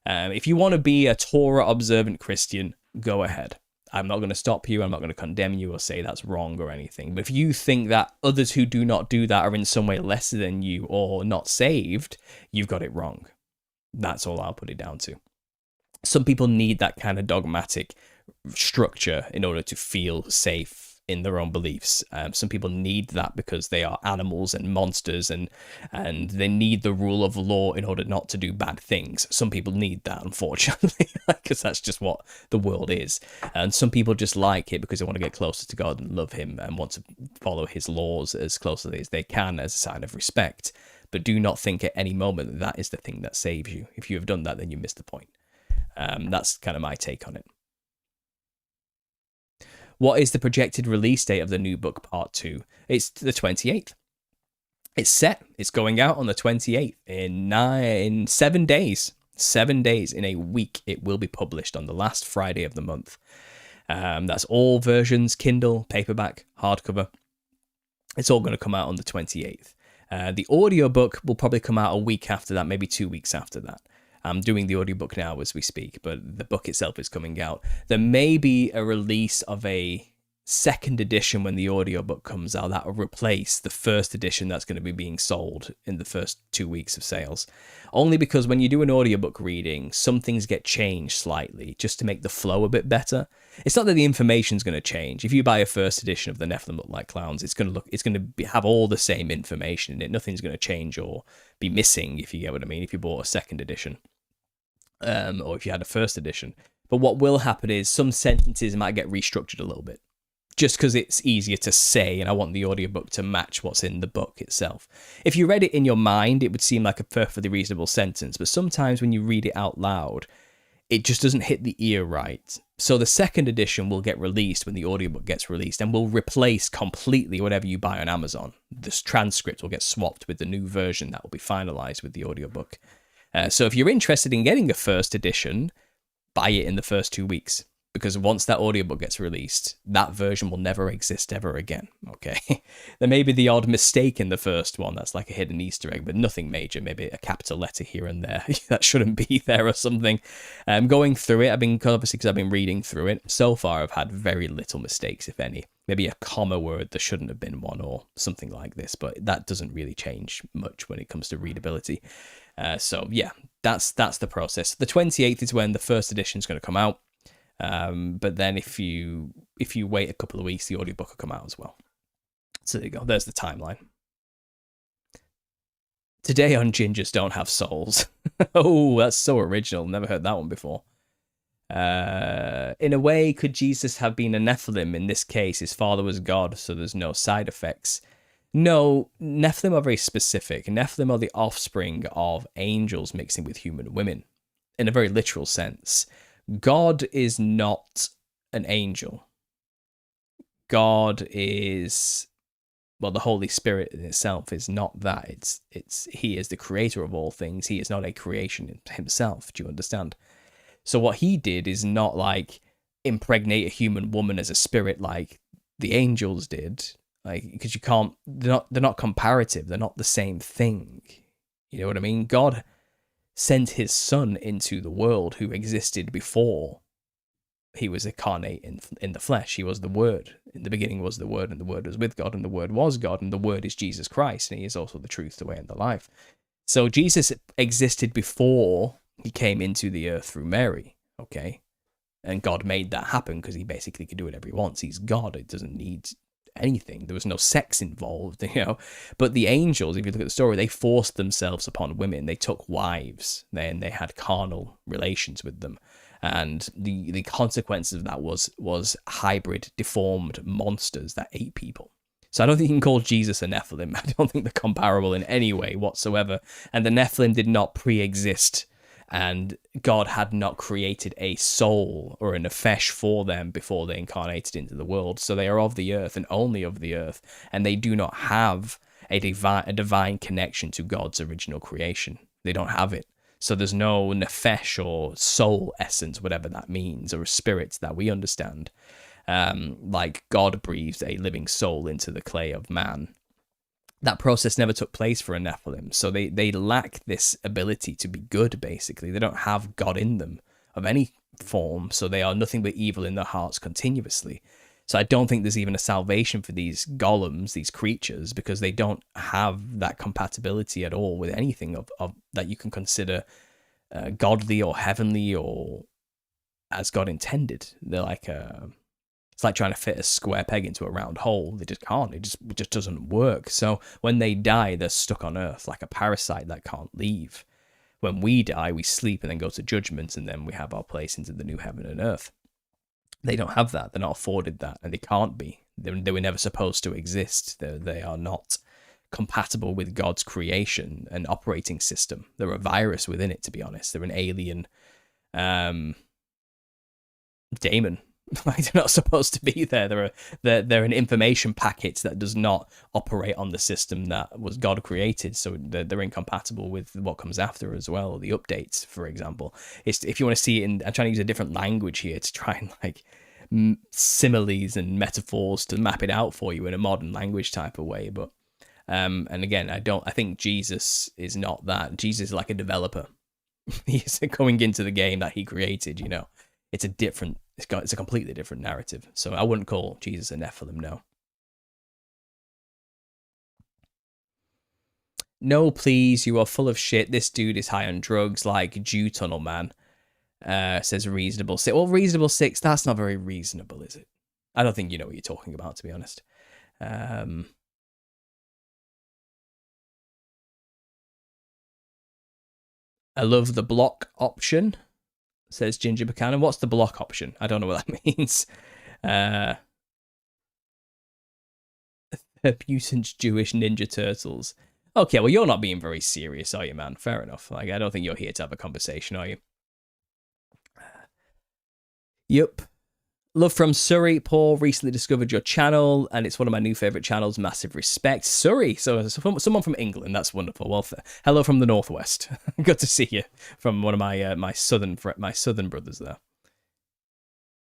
If you want to be a Torah observant Christian, go ahead. I'm not going to stop you. I'm not going to condemn you or say that's wrong or anything. But if you think that others who do not do that are in some way lesser than you or not saved, you've got it wrong. That's all I'll put it down to. Some people need that kind of dogmatic structure in order to feel safe in their own beliefs. Some people need that because they are animals and monsters and they need the rule of law in order not to do bad things. Some people need that, unfortunately, because that's just what the world is. And some people just like it because they want to get closer to God and love him and want to follow his laws as closely as they can as a sign of respect. But do not think at any moment that that is the thing that saves you. If you have done that, then you missed the point. That's kind of my take on it. What is the projected release date of the new book part 2? It's the 28th. It's set. It's going out on the 28th in 7 days. 7 days, in a week, it will be published on the last Friday of the month. That's all versions, Kindle, paperback, hardcover. It's all going to come out on the 28th. The audiobook will probably come out a week after that, maybe 2 weeks after that. I'm doing the audiobook now as we speak, but the book itself is coming out. There may be a release of a second edition when the audiobook comes out that will replace the first edition that's going to be being sold in the first 2 weeks of sales. Only because when you do an audiobook reading, some things get changed slightly just to make the flow a bit better. It's not that the information's going to change. If you buy a first edition of The Nephilim Look Like Clowns, it's going to have all the same information in it. Nothing's going to change or be missing, if you get what I mean, if you bought a second edition. Or if you had a first edition. But what will happen is some sentences might get restructured a little bit. Just because it's easier to say, and I want the audiobook to match what's in the book itself. If you read it in your mind, it would seem like a perfectly reasonable sentence, but sometimes when you read it out loud, it just doesn't hit the ear right. So the second edition will get released when the audiobook gets released and will replace completely whatever you buy on Amazon. This transcript will get swapped with the new version that will be finalized with the audiobook. So if you're interested in getting a first edition, buy it in the first 2 weeks. Because once that audiobook gets released, that version will never exist ever again, okay? There may be the odd mistake in the first one, that's like a hidden Easter egg, but nothing major, maybe a capital letter here and there that shouldn't be there or something. Going through it, obviously because I've been reading through it, so far I've had very little mistakes, if any. Maybe a comma word, there shouldn't have been one or something like this, but that doesn't really change much when it comes to readability. So yeah, that's the process. The 28th is when the first edition is going to come out. But then if you wait a couple of weeks, the audiobook will come out as well. So there you go. There's the timeline. Today on Gingers Don't Have Souls. Oh, that's so original. Never heard that one before. In a way, could Jesus have been a Nephilim? In this case, his father was God, so there's no side effects. No, Nephilim are very specific. Nephilim are the offspring of angels mixing with human women, in a very literal sense. God is not an angel. God is, well, the Holy Spirit in itself is not that. It's he is the creator of all things. He is not a creation himself. Do you understand? So what he did is not like impregnate a human woman as a spirit like the angels did. Like, because you can't, they're not comparative. They're not the same thing. You know what I mean? God sent his son into the world who existed before he was incarnate in the flesh. He was the Word. In the beginning was the Word, and the Word was with God, and the Word was God, and the Word is Jesus Christ, and he is also the truth, the way, and the life. So Jesus existed before he came into the earth through Mary, okay? And God made that happen because he basically could do whatever he wants. He's God. It doesn't need anything. There was no sex involved, you know. But the angels, if you look at the story, they forced themselves upon women. They took wives, then they had carnal relations with them, and the consequences of that was hybrid, deformed monsters that ate people. So I don't think you can call Jesus a Nephilim. I don't think they're comparable in any way whatsoever. And the Nephilim did not pre-exist, and God had not created a soul or a nefesh for them before they incarnated into the world. So they are of the earth and only of the earth, and they do not have a divine connection to God's original creation. They don't have it. So there's no nefesh or soul essence, whatever that means, or a spirit that we understand. Like God breathed a living soul into the clay of man. That process never took place for a Nephilim, so they lack this ability to be good, basically. They don't have God in them of any form, so they are nothing but evil in their hearts continuously. So I don't think there's even a salvation for these golems, these creatures, because they don't have that compatibility at all with anything of that you can consider godly or heavenly or as God intended. They're like it's like trying to fit a square peg into a round hole. They just can't. It just doesn't work. So when they die, they're stuck on earth like a parasite that can't leave. When we die, we sleep and then go to judgment, and then we have our place into the new heaven and earth. They don't have that. They're not afforded that, and they can't be. They were never supposed to exist. They are not compatible with God's creation and operating system. They're a virus within it, to be honest. They're an alien daemon. Like, they're not supposed to be there. They're an information packet that does not operate on the system that was God created. So they're incompatible with what comes after as well. The updates, for example. If you want to see it I'm trying to use a different language here to try and like similes and metaphors to map it out for you in a modern language type of way. But and again, I think Jesus is not that. Jesus is like a developer. He's going into the game that he created, you know. It's a completely different narrative. So I wouldn't call Jesus a Nephilim, no. No, please, you are full of shit. This dude is high on drugs like Dew Tunnel Man. Says reasonable six. Well, reasonable six, that's not very reasonable, is it? I don't think you know what you're talking about, to be honest. I love the block option, says Ginger Buchanan. What's the block option? I don't know what that means. Mutant Jewish Ninja Turtles. Okay, well, you're not being very serious, are you, man? Fair enough. Like, I don't think you're here to have a conversation, are you? Yep. Love from Surrey. Paul, recently discovered your channel, and it's one of my new favourite channels. Massive respect. Surrey, so someone from England. That's wonderful. Well, hello from the Northwest. Good to see you from one of my southern brothers there.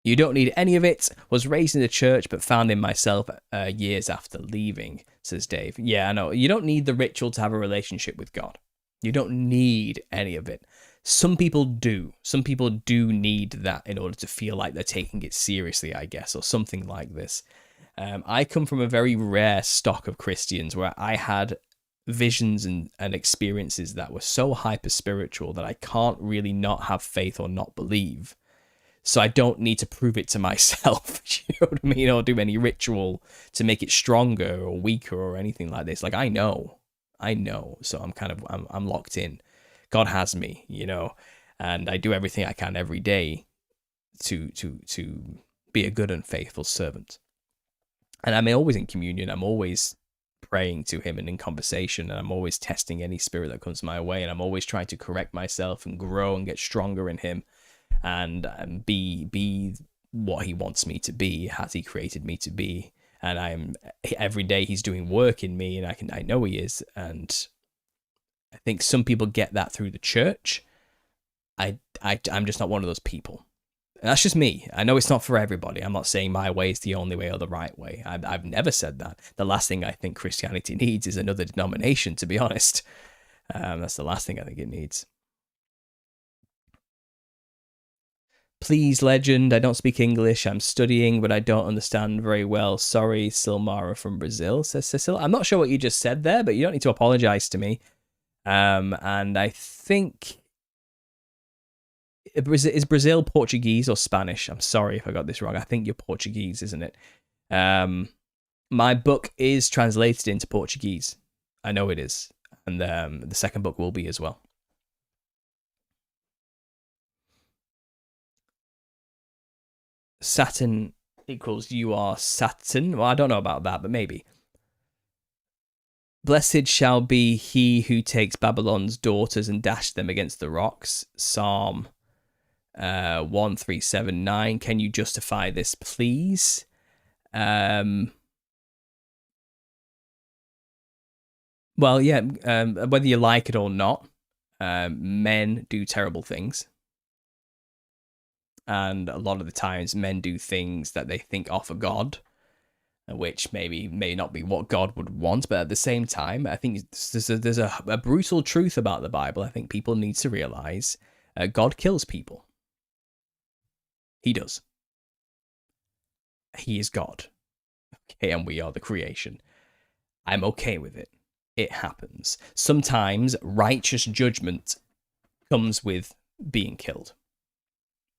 You don't need any of it. Was raised in the church, but found in myself years after leaving, says Dave. Yeah, I know. You don't need the ritual to have a relationship with God. You don't need any of it. Some people do. Some people do need that in order to feel like they're taking it seriously, I guess, or something like this. I come from a very rare stock of Christians where I had visions and experiences that were so hyper spiritual that I can't really not have faith or not believe. So I don't need to prove it to myself, you know what I mean, or do any ritual to make it stronger or weaker or anything like this. Like I know, so I'm locked in. God has me, you know, and I do everything I can every day to be a good and faithful servant. And I'm always in communion. I'm always praying to him and in conversation, and I'm always testing any spirit that comes my way, and I'm always trying to correct myself and grow and get stronger in him and be what he wants me to be, has he created me to be. And every day he's doing work in me, and I know he is. And I think some people get that through the church. I'm just not one of those people. And that's just me. I know it's not for everybody. I'm not saying my way is the only way or the right way. I've never said that. The last thing I think Christianity needs is another denomination, to be honest. That's the last thing I think it needs. Please, legend, I don't speak English. I'm studying, but I don't understand very well. Sorry, Silmara from Brazil, says Cecil. I'm not sure what you just said there, but you don't need to apologize to me. And I think... Is Brazil Portuguese or Spanish? I'm sorry if I got this wrong. I think you're Portuguese, isn't it? My book is translated into Portuguese. I know it is. And the second book will be as well. Saturn equals you are Saturn. Well, I don't know about that, but maybe. Blessed shall be he who takes Babylon's daughters and dashed them against the rocks. Psalm 1379. Can you justify this, please? Well, yeah, whether you like it or not, men do terrible things. And a lot of the times men do things that they think offer God, which may not be what God would want. But at the same time, I think there's a brutal truth about the Bible. I think people need to realize God kills people. He does. He is God. Okay, and we are the creation. I'm okay with it. It happens. Sometimes righteous judgment comes with being killed.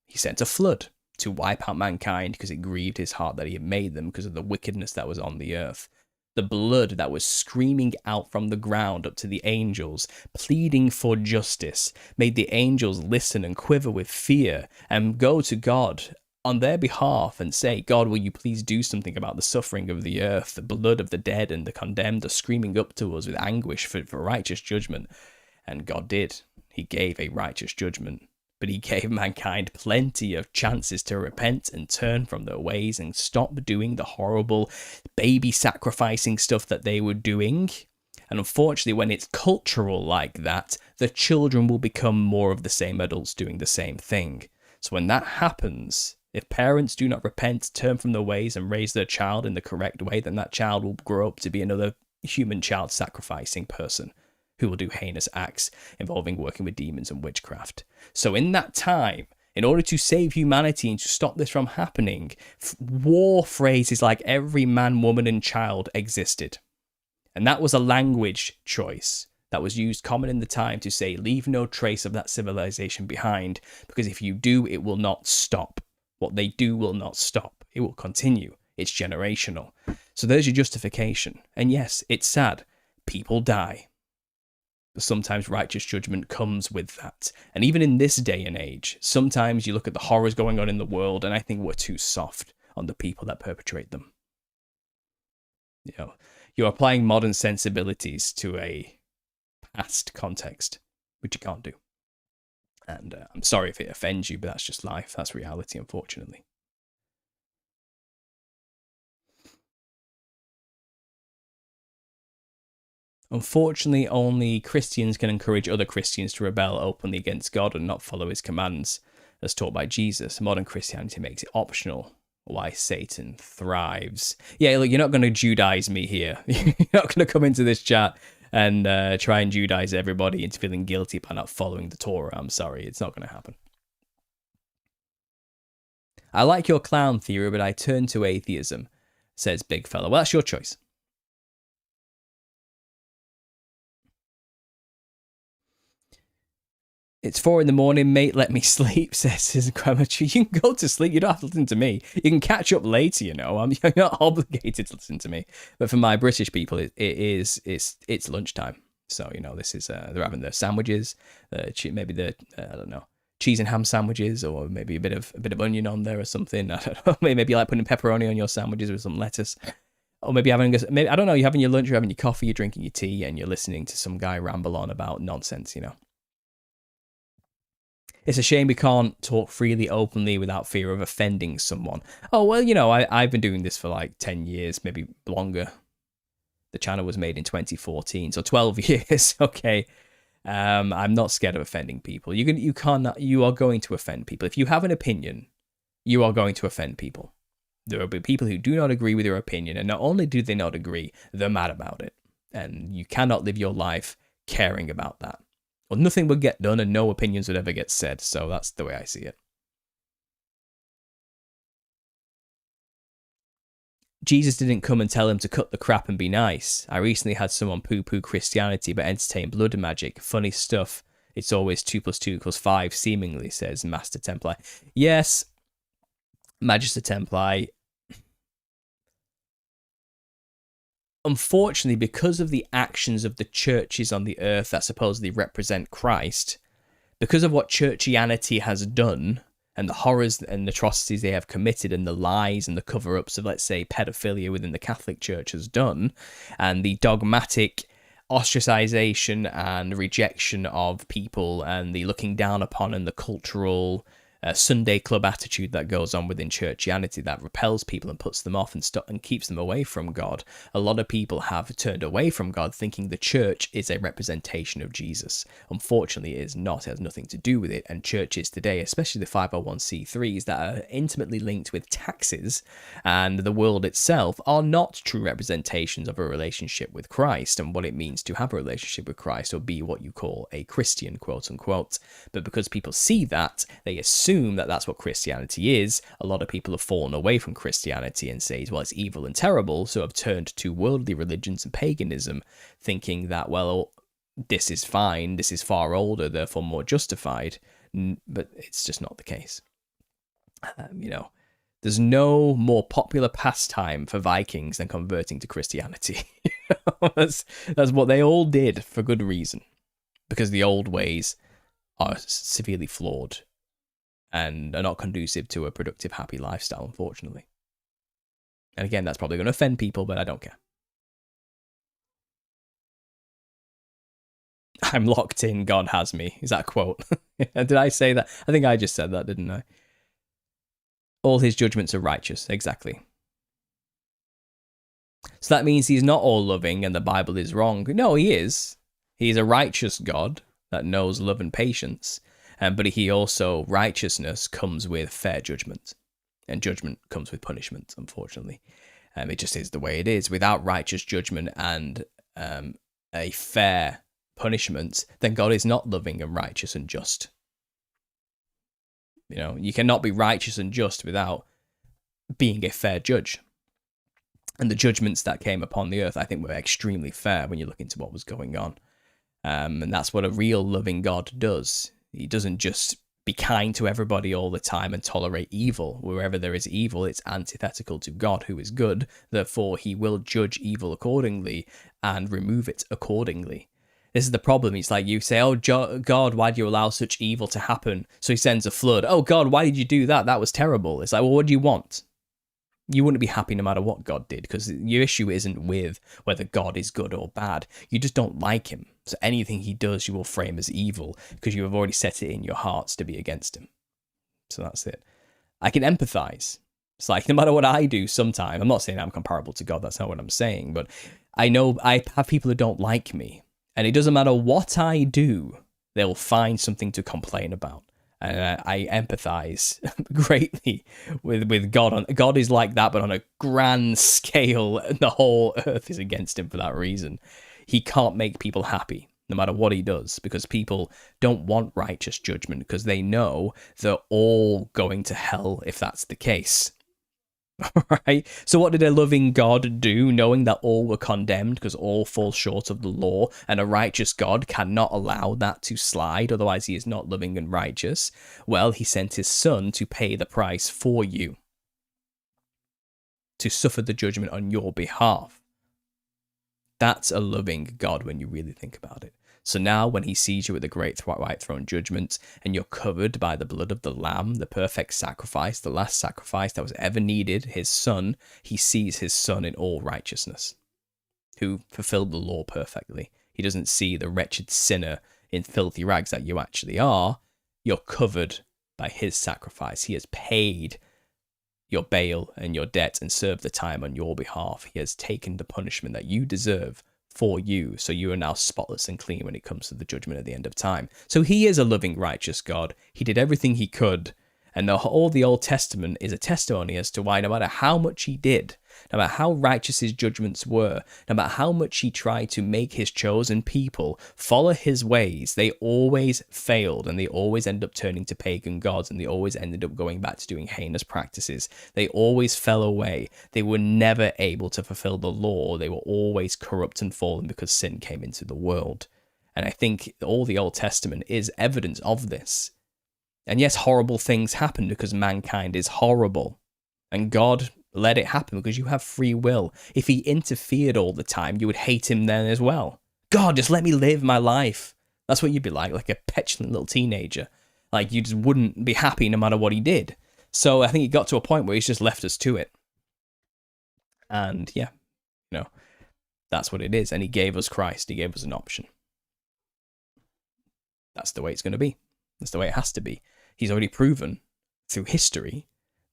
He sent a flood to wipe out mankind because it grieved his heart that he had made them because of the wickedness that was on the earth. The blood that was screaming out from the ground up to the angels, pleading for justice, made the angels listen and quiver with fear and go to God on their behalf and say, God, will you please do something about the suffering of the earth? The blood of the dead and the condemned are screaming up to us with anguish for righteous judgment. And God did. He gave a righteous judgment. But he gave mankind plenty of chances to repent and turn from their ways and stop doing the horrible baby sacrificing stuff that they were doing. And unfortunately, when it's cultural like that, the children will become more of the same adults doing the same thing. So when that happens, if parents do not repent, turn from their ways and raise their child in the correct way, then that child will grow up to be another human child sacrificing person who will do heinous acts involving working with demons and witchcraft. So in that time, in order to save humanity and to stop this from happening, war phrases like every man, woman, and child existed. And that was a language choice that was used common in the time to say, leave no trace of that civilization behind, because if you do, it will not stop. What they do will not stop. It will continue. It's generational. So there's your justification. And yes, it's sad. People die. But sometimes righteous judgment comes with that. And even in this day and age, sometimes you look at the horrors going on in the world, and I think we're too soft on the people that perpetrate them. You know, you're applying modern sensibilities to a past context, which you can't do. And I'm sorry if it offends you, but that's just life. That's reality, unfortunately. Unfortunately, only Christians can encourage other Christians to rebel openly against God and not follow his commands, as taught by Jesus. Modern Christianity makes it optional. Why Satan thrives. Yeah, look, you're not going to Judaize me here. You're not going to come into this chat and try and Judaize everybody into feeling guilty by not following the Torah. I'm sorry, it's not going to happen. I like your clown theory, but I turn to atheism, says Big Fella. Well, that's your choice. It's 4 a.m, mate. Let me sleep, says his Gramatree. You can go to sleep. You don't have to listen to me. You can catch up later, you know. You're not obligated to listen to me. But for my British people, it's lunchtime. So, you know, this is, they're having their sandwiches, maybe the, I don't know, cheese and ham sandwiches, or maybe a bit of onion on there or something. I don't know. Maybe you like putting pepperoni on your sandwiches with some lettuce. Or maybe I don't know, you're having your lunch, you're having your coffee, you're drinking your tea, and you're listening to some guy ramble on about nonsense, you know. It's a shame we can't talk freely, openly, without fear of offending someone. Oh, well, you know, I've been doing this for like 10 years, maybe longer. The channel was made in 2014, so 12 years, okay. I'm not scared of offending people. You are going to offend people. If you have an opinion, you are going to offend people. There will be people who do not agree with your opinion, and not only do they not agree, they're mad about it. And you cannot live your life caring about that. Well, nothing would get done and no opinions would ever get said, so that's the way I see it. Jesus didn't come and tell him to cut the crap and be nice. I recently had someone poo-poo Christianity but entertain blood magic. Funny stuff. It's always 2 + 2 = 5, seemingly, says Master Templar. Yes, Magister Templar. Unfortunately, because of the actions of the churches on the earth that supposedly represent Christ, because of what churchianity has done, and the horrors and atrocities they have committed, and the lies and the cover-ups of, let's say, pedophilia within the Catholic Church has done, and the dogmatic ostracization and rejection of people, and the looking down upon, and the cultural Sunday club attitude that goes on within churchianity that repels people and puts them off and keeps them away from God. A lot of people have turned away from God thinking the church is a representation of Jesus. Unfortunately, it is not. It has nothing to do with it. And churches today, especially the 501c3s that are intimately linked with taxes and the world itself, are not true representations of a relationship with Christ and what it means to have a relationship with Christ or be what you call a Christian, quote unquote. But because people see that, they assume that that's what Christianity is. A lot of people have fallen away from Christianity and say, well, it's evil and terrible, so have turned to worldly religions and paganism, thinking that, well, this is fine, this is far older, therefore more justified. But it's just not the case. You know, there's no more popular pastime for Vikings than converting to Christianity. that's what they all did for good reason, because the old ways are severely flawed and are not conducive to a productive, happy lifestyle, unfortunately. And again, that's probably going to offend people, but I don't care. I'm locked in, God has me. Is that a quote? Did I say that? I think I just said that, didn't I? All his judgments are righteous, exactly. So that means he's not all loving and the Bible is wrong. No, he is. He's a righteous God that knows love and patience. But he also, righteousness comes with fair judgment. And judgment comes with punishment, unfortunately. It just is the way it is. Without righteous judgment and a fair punishment, then God is not loving and righteous and just. You know, you cannot be righteous and just without being a fair judge. And the judgments that came upon the earth, I think, were extremely fair when you look into what was going on. And that's what a real loving God does. He doesn't just be kind to everybody all the time and tolerate evil. Wherever there is evil, it's antithetical to God, who is good. Therefore, he will judge evil accordingly and remove it accordingly. This is the problem. It's like you say, oh, God, why do you allow such evil to happen? So he sends a flood. Oh, God, why did you do that? That was terrible. It's like, well, what do you want? You wouldn't be happy no matter what God did, because your issue isn't with whether God is good or bad. You just don't like him. So anything he does, you will frame as evil, because you have already set it in your hearts to be against him. So that's it. I can empathize. It's like, no matter what I do sometime, I'm not saying I'm comparable to God, that's not what I'm saying, but I know I have people who don't like me, and it doesn't matter what I do, they'll find something to complain about. And I empathize greatly with God. God is like that, but on a grand scale, the whole earth is against him for that reason. He can't make people happy, no matter what he does, because people don't want righteous judgment, because they know they're all going to hell if that's the case. Right? So what did a loving God do, knowing that all were condemned because all fall short of the law, and a righteous God cannot allow that to slide, otherwise he is not loving and righteous? Well, he sent his son to pay the price for you, to suffer the judgment on your behalf. That's a loving God when you really think about it. So now when he sees you at the great white throne judgment, and you're covered by the blood of the Lamb, the perfect sacrifice, the last sacrifice that was ever needed, his son, he sees his son in all righteousness, who fulfilled the law perfectly. He doesn't see the wretched sinner in filthy rags that you actually are. You're covered by his sacrifice. He has paid your bail and your debt and served the time on your behalf. He has taken the punishment that you deserve for you, so you are now spotless and clean when it comes to the judgment at the end of time. So he is a loving, righteous God. He did everything he could, and all the Old Testament is a testimony as to why, no matter how much he did, no matter how righteous his judgments were, no matter how much he tried to make his chosen people follow his ways, they always failed, and they always ended up turning to pagan gods, and they always ended up going back to doing heinous practices. They always fell away. They were never able to fulfill the law. They were always corrupt and fallen because sin came into the world. And I think all the Old Testament is evidence of this. And yes, horrible things happen because mankind is horrible. And God let it happen because you have free will. If he interfered all the time, you would hate him then as well. God, just let me live my life. That's what you'd be like a petulant little teenager. Like, you just wouldn't be happy no matter what he did. So I think he got to a point where he's just left us to it. And yeah, that's what it is. And he gave us Christ. He gave us an option. That's the way it's going to be. That's the way it has to be. He's already proven through history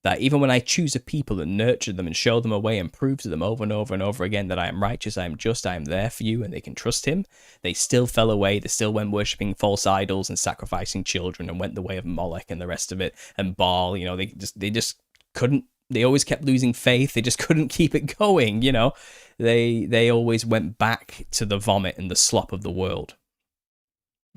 that even when I choose a people and nurture them and show them a way and prove to them over and over and over again that I am righteous, I am just, I am there for you, and they can trust him, they still fell away. They still went worshipping false idols and sacrificing children and went the way of Moloch and the rest of it, and Baal. They just couldn't. They always kept losing faith. They just couldn't keep it going. They always went back to the vomit and the slop of the world.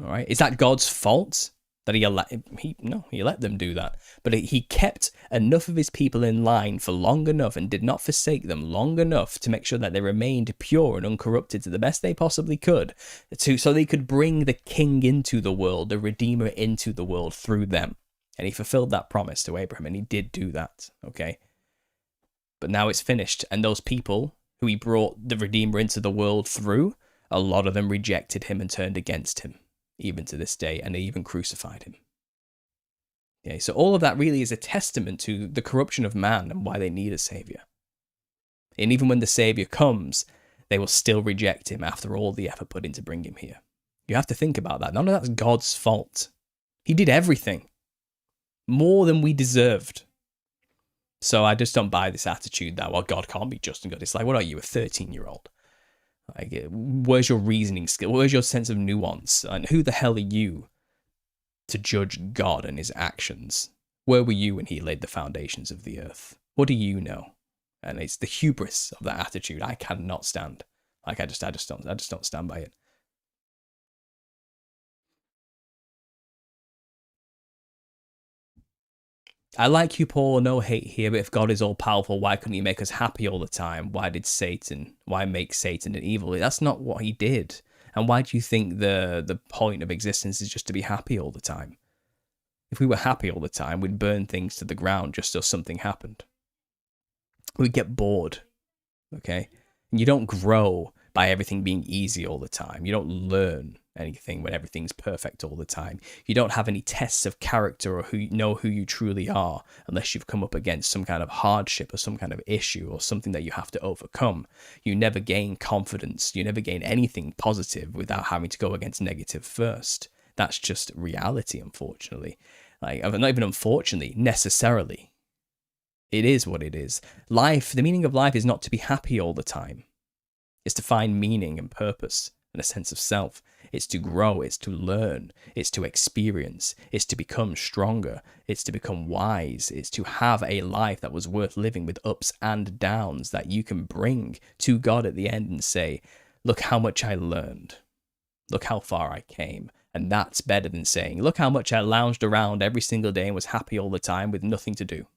All right, is that God's fault? That he let them do that. But he kept enough of his people in line for long enough and did not forsake them long enough to make sure that they remained pure and uncorrupted to the best they possibly could, so they could bring the king into the world, the Redeemer into the world through them. And he fulfilled that promise to Abraham, and he did do that, okay? But now it's finished, and those people who he brought the Redeemer into the world through, a lot of them rejected him and turned against him, even to this day, and they even crucified him. Okay, so all of that really is a testament to the corruption of man and why they need a savior. And even when the savior comes, they will still reject him after all the effort put in to bring him here. You have to think about that. None of that's God's fault. He did everything. More than we deserved. So I just don't buy this attitude that, well, God can't be just and good. It's like, what are you, a 13-year-old? Like, where's your reasoning skill? Where's your sense of nuance? And who the hell are you to judge God and his actions? Where were you when he laid the foundations of the earth? What do you know? And it's the hubris of that attitude I cannot stand. Like, I just don't stand by it. I like you, Paul, no hate here, but if God is all powerful, why couldn't he make us happy all the time? Why make Satan an evil? That's not what he did. And why do you think the point of existence is just to be happy all the time? If we were happy all the time, we'd burn things to the ground just so something happened. We'd get bored, okay? And you don't grow by everything being easy all the time. You don't learn anything when everything's perfect all the time. You don't have any tests of character or who you truly are unless you've come up against some kind of hardship or some kind of issue or something that you have to overcome. You never gain confidence. You never gain anything positive without having to go against negative first. That's just reality, unfortunately. Like, not even unfortunately, necessarily. It is what it is. Life, the meaning of life is not to be happy all the time. It's to find meaning and purpose and a sense of self. It's to grow, it's to learn, it's to experience, it's to become stronger, it's to become wise, it's to have a life that was worth living with ups and downs that you can bring to God at the end and say, look how much I learned, look how far I came. And that's better than saying, look how much I lounged around every single day and was happy all the time with nothing to do.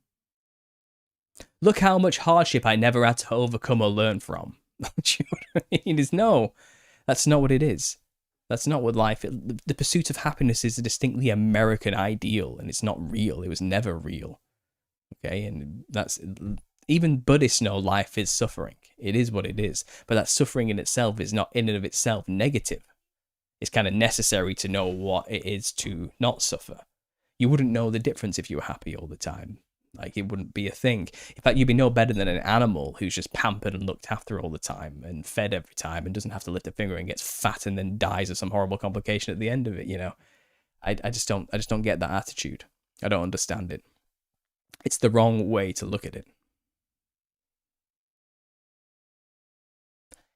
Look how much hardship I never had to overcome or learn from. Do you know what I mean? No, that's not what it is. That's not what life is. The pursuit of happiness is a distinctly American ideal, and it's not real. It was never real. Okay, and that's even Buddhists know life is suffering. It is what it is, but that suffering in itself is not in and of itself negative. It's kind of necessary to know what it is to not suffer. You wouldn't know the difference if you were happy all the time. Like, it wouldn't be a thing. In fact, you'd be no better than an animal who's just pampered and looked after all the time and fed every time and doesn't have to lift a finger and gets fat and then dies of some horrible complication at the end of it, you know. I just don't get that attitude. I don't understand it. It's the wrong way to look at it.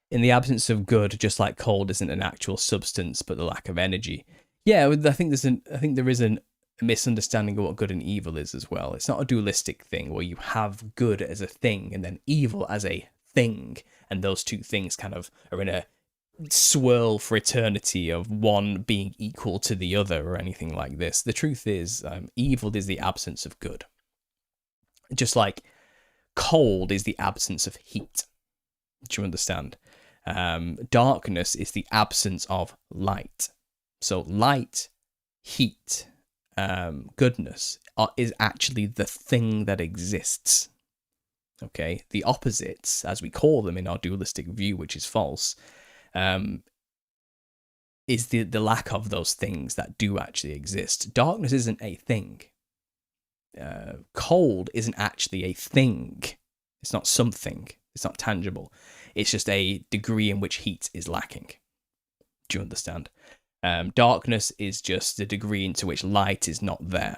In the absence of good, just like cold isn't an actual substance but the lack of energy. Yeah, I think there is a misunderstanding of what good and evil is as well. It's not a dualistic thing where you have good as a thing and then evil as a thing, and those two things kind of are in a swirl for eternity of one being equal to the other or anything like this. The truth is, evil is the absence of good. Just like cold is the absence of heat. Do you understand? Darkness is the absence of light. So light, heat, goodness is actually the thing that exists. Okay, the opposites, as we call them in our dualistic view, which is false, is the lack of those things that do actually exist. Darkness isn't a thing. Cold isn't actually a thing. It's not something. It's not tangible. It's just a degree in which heat is lacking. Do you understand? Darkness is just the degree into which light is not there.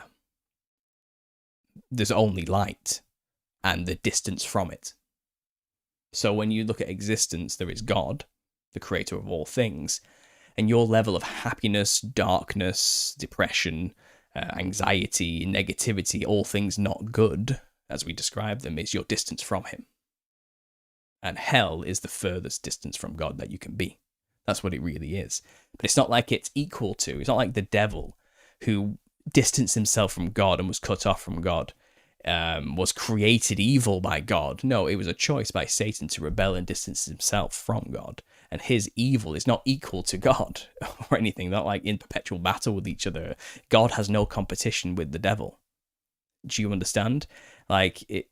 There's only light and the distance from it. So when you look at existence, there is God, the creator of all things, and your level of happiness, darkness, depression, anxiety, negativity, all things not good, as we describe them, is your distance from him. And hell is the furthest distance from God that you can be. That's what it really is. But it's not like it's equal to. It's not like the devil, who distanced himself from God and was cut off from God, was created evil by God. No, it was a choice by Satan to rebel and distance himself from God. And his evil is not equal to God or anything. Not like in perpetual battle with each other. God has no competition with the devil. Do you understand? Like,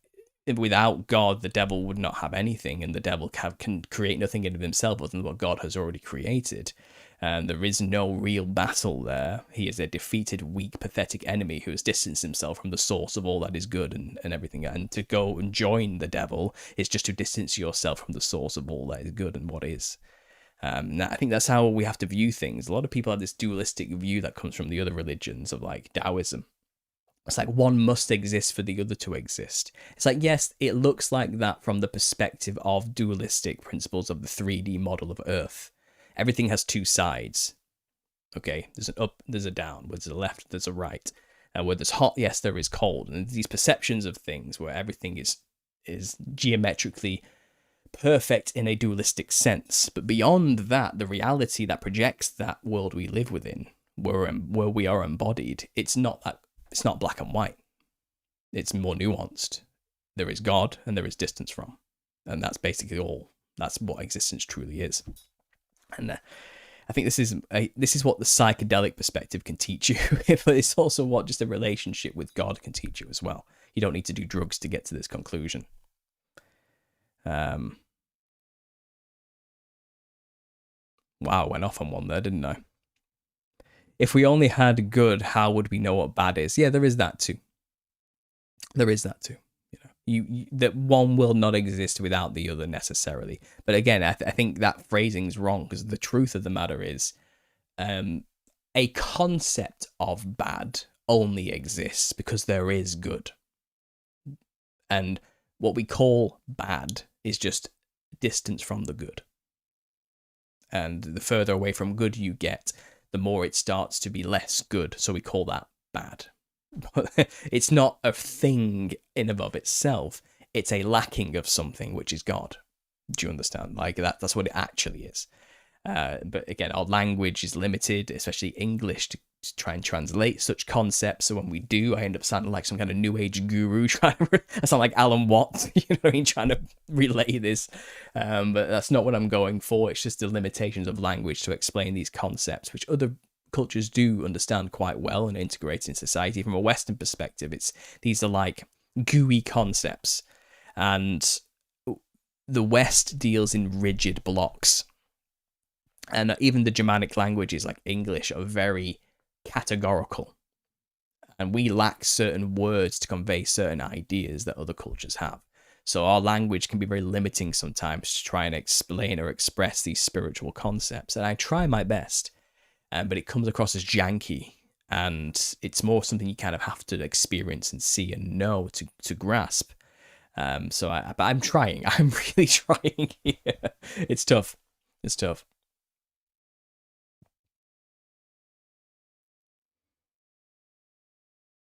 without God, the devil would not have anything, and the devil can create nothing in himself other than what God has already created. And there is no real battle there. He is a defeated, weak, pathetic enemy who has distanced himself from the source of all that is good and everything. And to go and join the devil is just to distance yourself from the source of all that is good and what is. I think that's how we have to view things. A lot of people have this dualistic view that comes from the other religions of like Taoism. It's like one must exist for the other to exist. It's like, yes, it looks like that from the perspective of dualistic principles of the 3D model of Earth. Everything has two sides. Okay, there's an up, there's a down. Where there's a left, there's a right. And where there's hot, yes, there is cold. And these perceptions of things where everything is geometrically perfect in a dualistic sense. But beyond that, the reality that projects that world we live within, where we are embodied, it's not black and white. It's more nuanced. There is God and there is distance from. And that's basically all. That's what existence truly is. And I think this is what the psychedelic perspective can teach you, but it's also what just a relationship with God can teach you as well. You don't need to do drugs to get to this conclusion. Wow, I went off on one there, didn't I? If we only had good, how would we know what bad is? Yeah, there is that too. There is that too. You that one will not exist without the other necessarily. But again, I think that phrasing's wrong, because the truth of the matter is, a concept of bad only exists because there is good. And what we call bad is just distance from the good. And the further away from good you get, the more it starts to be less good. So we call that bad. But it's not a thing in and of itself. It's a lacking of something, which is God. Do you understand? Like that's what it actually is. But again, our language is limited, especially English, to try and translate such concepts. So when we do, I end up sounding like some kind of new age guru I sound like Alan Watts, you know what I mean, trying to relay this. But that's not what I'm going for. It's just the limitations of language to explain these concepts, which other cultures do understand quite well and integrate in society. From a Western perspective, these are like gooey concepts, and the West deals in rigid blocks. And even the Germanic languages like English are very categorical. And we lack certain words to convey certain ideas that other cultures have. So our language can be very limiting sometimes to try and explain or express these spiritual concepts. And I try my best, but it comes across as janky. And it's more something you kind of have to experience and see and know to grasp. But I'm trying. I'm really trying here. It's tough. It's tough.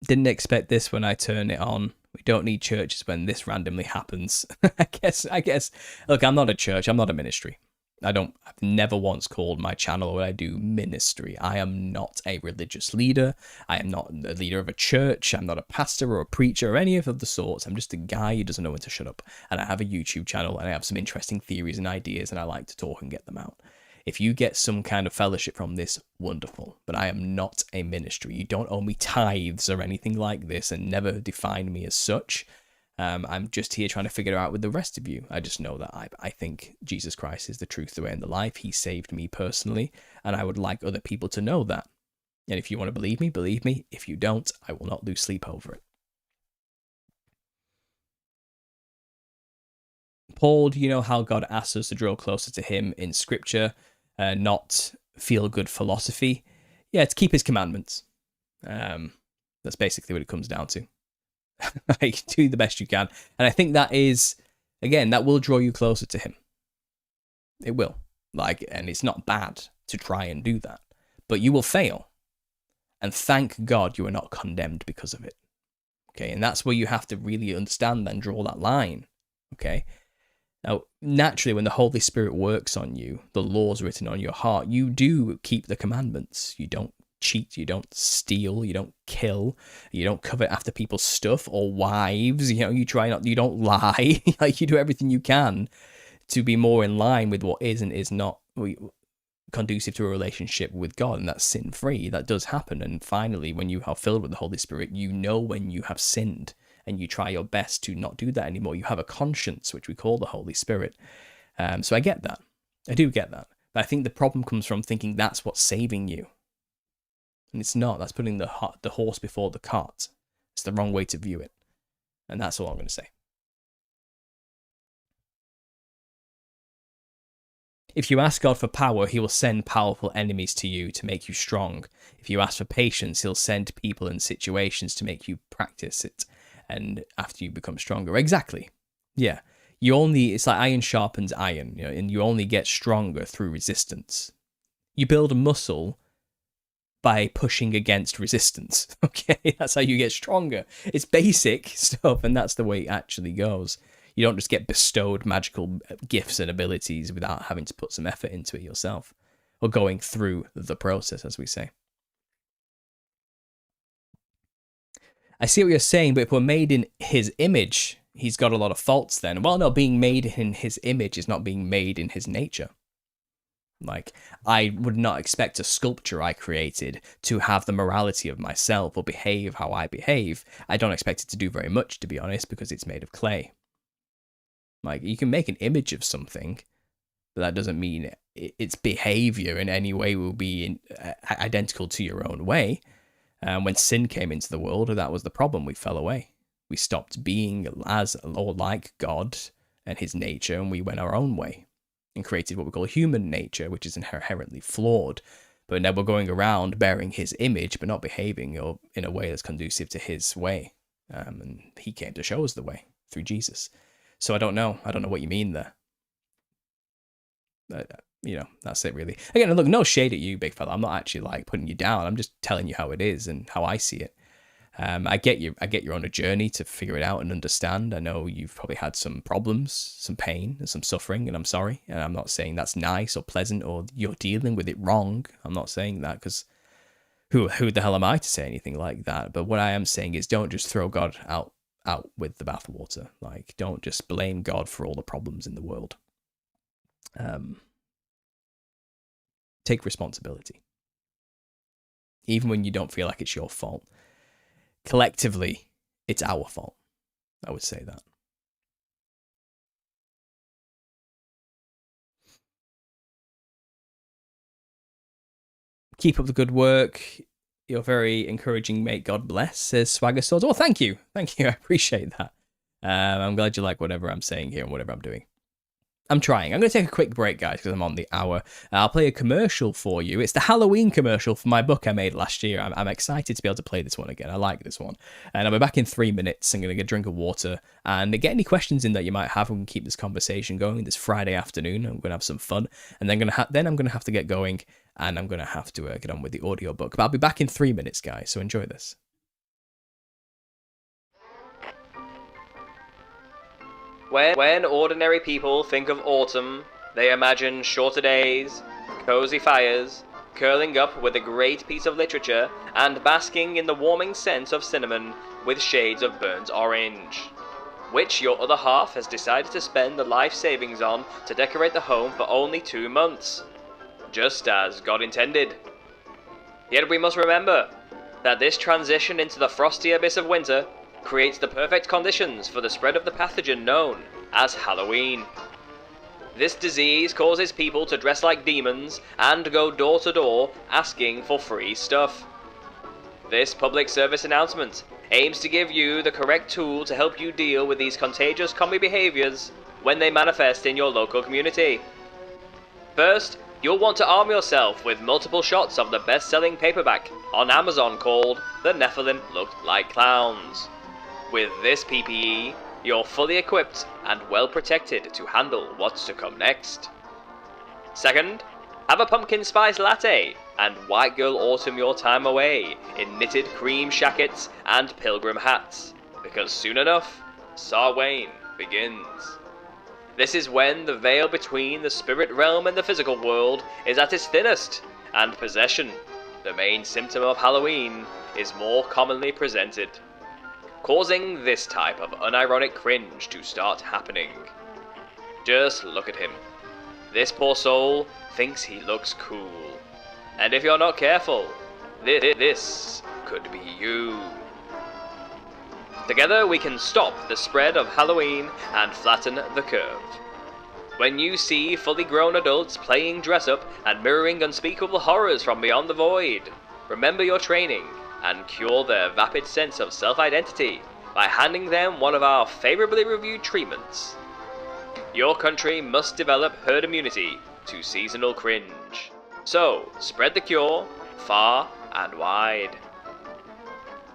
Didn't expect this when I turn it on. We don't need churches when this randomly happens. I guess. Look, I'm not a church. I'm not a ministry. I've never once called my channel what I do ministry. I am not a religious leader. I am not the leader of a church. I'm not a pastor or a preacher or any of the sorts. I'm just a guy who doesn't know when to shut up. And I have a YouTube channel and I have some interesting theories and ideas and I like to talk and get them out. If you get some kind of fellowship from this, wonderful. But I am not a ministry. You don't owe me tithes or anything like this and never define me as such. I'm just here trying to figure it out with the rest of you. I just know that I think Jesus Christ is the truth, the way, and the life. He saved me personally, and I would like other people to know that. And if you want to believe me, believe me. If you don't, I will not lose sleep over it. Paul, do you know how God asks us to draw closer to him in Scripture, not feel-good philosophy? Yeah, to keep his commandments. That's basically what it comes down to. Like, do the best you can. And I think that is, again, that will draw you closer to him. It will. And it's not bad to try and do that. But you will fail. And thank God you are not condemned because of it. Okay, and that's where you have to really understand and draw that line. Okay? Now, naturally, when the Holy Spirit works on you, the laws written on your heart, you do keep the commandments. You don't cheat, you don't steal, you don't kill, you don't covet after people's stuff or wives, you don't lie. Like, you do everything you can to be more in line with what is and is not conducive to a relationship with God, and that's sin-free. That does happen, and finally, when you are filled with the Holy Spirit, you know when you have sinned, and you try your best to not do that anymore. You have a conscience, which we call the Holy Spirit. So I get that. I do get that. But I think the problem comes from thinking that's what's saving you. And it's not. That's putting the horse before the cart. It's the wrong way to view it. And that's all I'm going to say. If you ask God for power, he will send powerful enemies to you to make you strong. If you ask for patience, he'll send people and situations to make you practice it. And after you become stronger. Exactly. Yeah. It's like iron sharpens iron, and you only get stronger through resistance. You build a muscle by pushing against resistance. Okay, that's how you get stronger. It's basic stuff, and that's the way it actually goes. You don't just get bestowed magical gifts and abilities without having to put some effort into it yourself, or going through the process, as we say. I see what you're saying, but if we're made in his image, he's got a lot of faults then. Well, no, being made in his image is not being made in his nature. Like, I would not expect a sculpture I created to have the morality of myself or behave how I behave. I don't expect it to do very much, to be honest, because it's made of clay. Like, you can make an image of something, but that doesn't mean its behavior in any way will be identical to your own way. When sin came into the world, that was the problem. We fell away. We stopped being as or like God and his nature, and we went our own way and created what we call human nature, which is inherently flawed. But now we're going around bearing his image, but not behaving in a way that's conducive to his way. And he came to show us the way through Jesus. So I don't know. I don't know what you mean there. that's it really. Again, look, no shade at you, big fella. I'm not actually like putting you down. I'm just telling you how it is and how I see it. I get you're on a journey to figure it out and understand. I know you've probably had some problems, some pain, and some suffering, and I'm sorry. And I'm not saying that's nice or pleasant or you're dealing with it wrong. I'm not saying that because who the hell am I to say anything like that? But what I am saying is don't just throw God out with the bathwater. Like, don't just blame God for all the problems in the world. Take responsibility. Even when you don't feel like it's your fault. Collectively, it's our fault. I would say that. Keep up the good work. You're very encouraging, mate. God bless, says Swagger Swords. Oh, thank you. Thank you. I appreciate that. I'm glad you like whatever I'm saying here and whatever I'm doing. I'm trying. I'm going to take a quick break, guys, because I'm on the hour. I'll play a commercial for you. It's the Halloween commercial for my book I made last year. I'm excited to be able to play this one again. I like this one. And I'll be back in 3 minutes. I'm going to get a drink of water and get any questions in that you might have. We can keep this conversation going this Friday afternoon. I'm going to have some fun. And then I'm going to have to get going and I'm going to have to get on with the audiobook. But I'll be back in 3 minutes, guys. So enjoy this. When ordinary people think of autumn, they imagine shorter days, cozy fires, curling up with a great piece of literature, and basking in the warming scent of cinnamon with shades of burnt orange, which your other half has decided to spend the life savings on to decorate the home for only 2 months, just as God intended. Yet we must remember that this transition into the frosty abyss of winter creates the perfect conditions for the spread of the pathogen known as Halloween. This disease causes people to dress like demons and go door to door asking for free stuff. This public service announcement aims to give you the correct tool to help you deal with these contagious commie behaviors when they manifest in your local community. First, you'll want to arm yourself with multiple shots of the best-selling paperback on Amazon called The Nephilim Looked Like Clowns. With this PPE, you're fully equipped and well protected to handle what's to come next. Second, have a pumpkin spice latte and white girl autumn your time away in knitted cream shackets and pilgrim hats, because soon enough, Samhain begins. This is when the veil between the spirit realm and the physical world is at its thinnest, and possession, the main symptom of Halloween, is more commonly presented, causing this type of unironic cringe to start happening. Just look at him. This poor soul thinks he looks cool. And if you're not careful, this could be you. Together we can stop the spread of Halloween and flatten the curve. When you see fully grown adults playing dress-up and mirroring unspeakable horrors from beyond the void, remember your training and cure their vapid sense of self-identity by handing them one of our favourably reviewed treatments. Your country must develop herd immunity to seasonal cringe. So, spread the cure far and wide.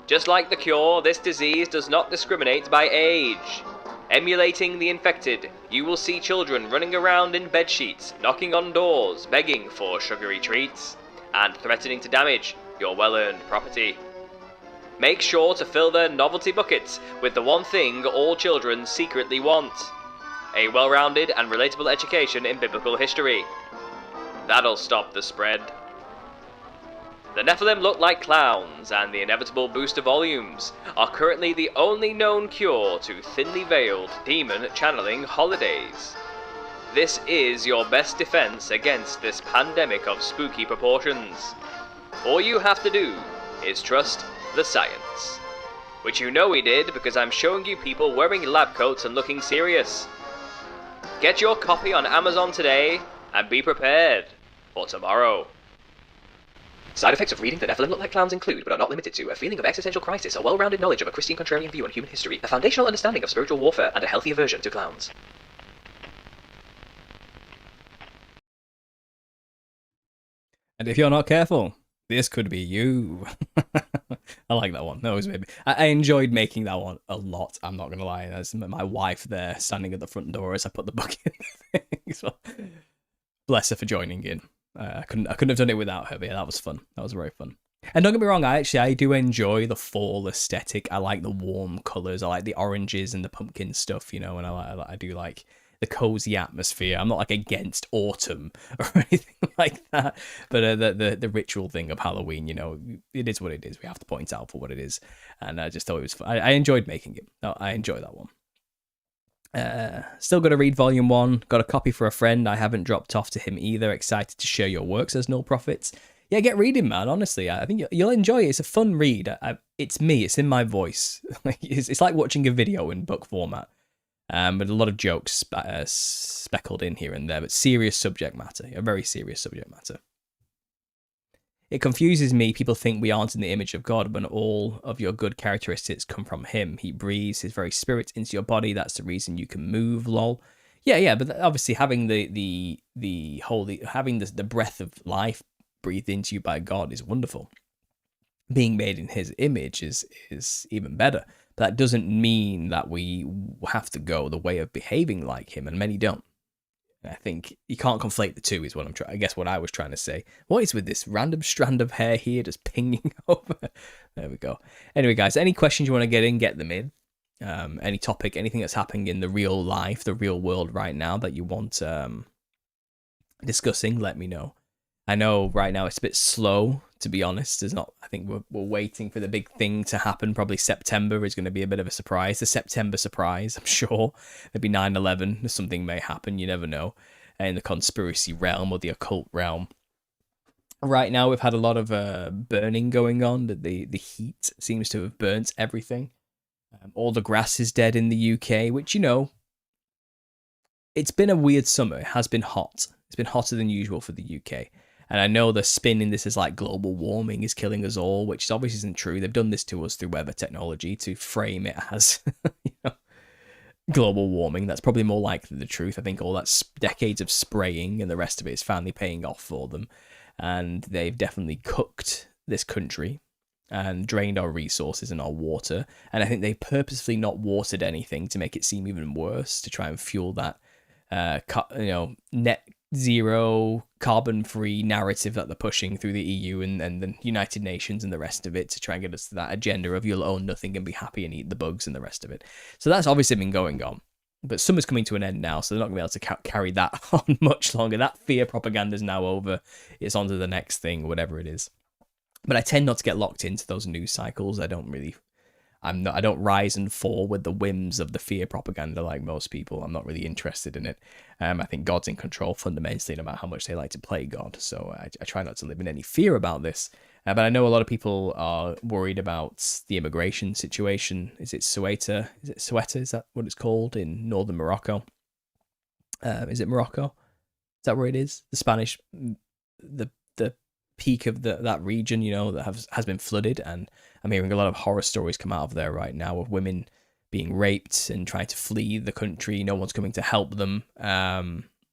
Just like the cure, this disease does not discriminate by age. Emulating the infected, you will see children running around in bedsheets, knocking on doors, begging for sugary treats, and threatening to damage your well-earned property. Make sure to fill their novelty buckets with the one thing all children secretly want: a well-rounded and relatable education in biblical history. That'll stop the spread. The Nephilim Look Like Clowns and the inevitable booster volumes are currently the only known cure to thinly veiled demon channeling holidays. This is your best defense against this pandemic of spooky proportions. All you have to do is trust the science. Which you know we did, because I'm showing you people wearing lab coats and looking serious. Get your copy on Amazon today and be prepared for tomorrow. Side effects of reading The Nephilim Look Like Clowns include, but are not limited to, a feeling of existential crisis, a well-rounded knowledge of a Christian contrarian view on human history, a foundational understanding of spiritual warfare, and a healthy aversion to clowns. And if you're not careful, this could be you. I like that one. That was maybe. I enjoyed making that one a lot. I'm not gonna lie. There's my wife there standing at the front door as I put the book in the thing. So. bless her for joining in. I couldn't have done it without her, but yeah, that was fun. That was very fun. And don't get me wrong, I do enjoy the fall aesthetic. I like the warm colours. I like the oranges and the pumpkin stuff, and I do like the cozy atmosphere. I'm not like against autumn or anything like that. But the ritual thing of Halloween, it is what it is. We have to point out for what it is. And I just thought it was fun. I enjoyed making it. No, I enjoy that one. Still got to read volume 1. Got a copy for a friend. I haven't dropped off to him either. Excited to share your work, says Null Profits. Yeah, get reading, man. Honestly, I think you'll enjoy it. It's a fun read. It's me. It's in my voice. It's like watching a video in book format, with a lot of jokes speckled in here and there, but serious subject matter. A very serious subject matter. It confuses me. People think we aren't in the image of God, but all of your good characteristics come from Him. He breathes His very spirit into your body. That's the reason you can move. Lol. Yeah. But obviously, having the breath of life breathed into you by God is wonderful. Being made in His image is even better. But that doesn't mean that we have to go the way of behaving like Him, and many don't. I think you can't conflate the two is what I guess what I was trying to say. What is with this random strand of hair here just pinging over? There we go. Anyway, guys, any questions you want to get them in. Any topic, anything that's happening in the real life, the real world right now that you want discussing, let me know. I know right now it's a bit slow, to be honest. I think we're waiting for the big thing to happen. Probably September is going to be a bit of a surprise. The September surprise, I'm sure. Maybe 9/11, something may happen. You never know. In the conspiracy realm or the occult realm. Right now, we've had a lot of burning going on. The heat seems to have burnt everything. All the grass is dead in the UK, which, it's been a weird summer. It has been hot. It's been hotter than usual for the UK. And I know the spin in this is like global warming is killing us all, which obviously isn't true. They've done this to us through weather technology to frame it as global warming. That's probably more likely the truth. I think all that decades of spraying and the rest of it is finally paying off for them. And they've definitely cooked this country and drained our resources and our water. And I think they purposefully not watered anything to make it seem even worse, to try and fuel that net zero carbon free narrative that they're pushing through the EU and the United Nations and the rest of it, to try and get us to that agenda of you'll own nothing and be happy and eat the bugs and the rest of it. So that's obviously been going on, but summer's coming to an end now, so they're not going to be able to carry that on much longer. That fear propaganda is now over. It's on to the next thing, whatever it is. But I tend not to get locked into those news cycles. I don't rise and fall with the whims of the fear propaganda like most people. I'm not really interested in it. I think God's in control fundamentally, no matter how much they like to play God. So I try not to live in any fear about this. But I know a lot of people are worried about the immigration situation. Is it Ceuta? Is that what it's called in northern Morocco? Is it Morocco? Is that where it is? The Spanish, the peak of that region, that has been flooded, and I'm hearing a lot of horror stories come out of there right now of women being raped and trying to flee the country. No one's coming to help them.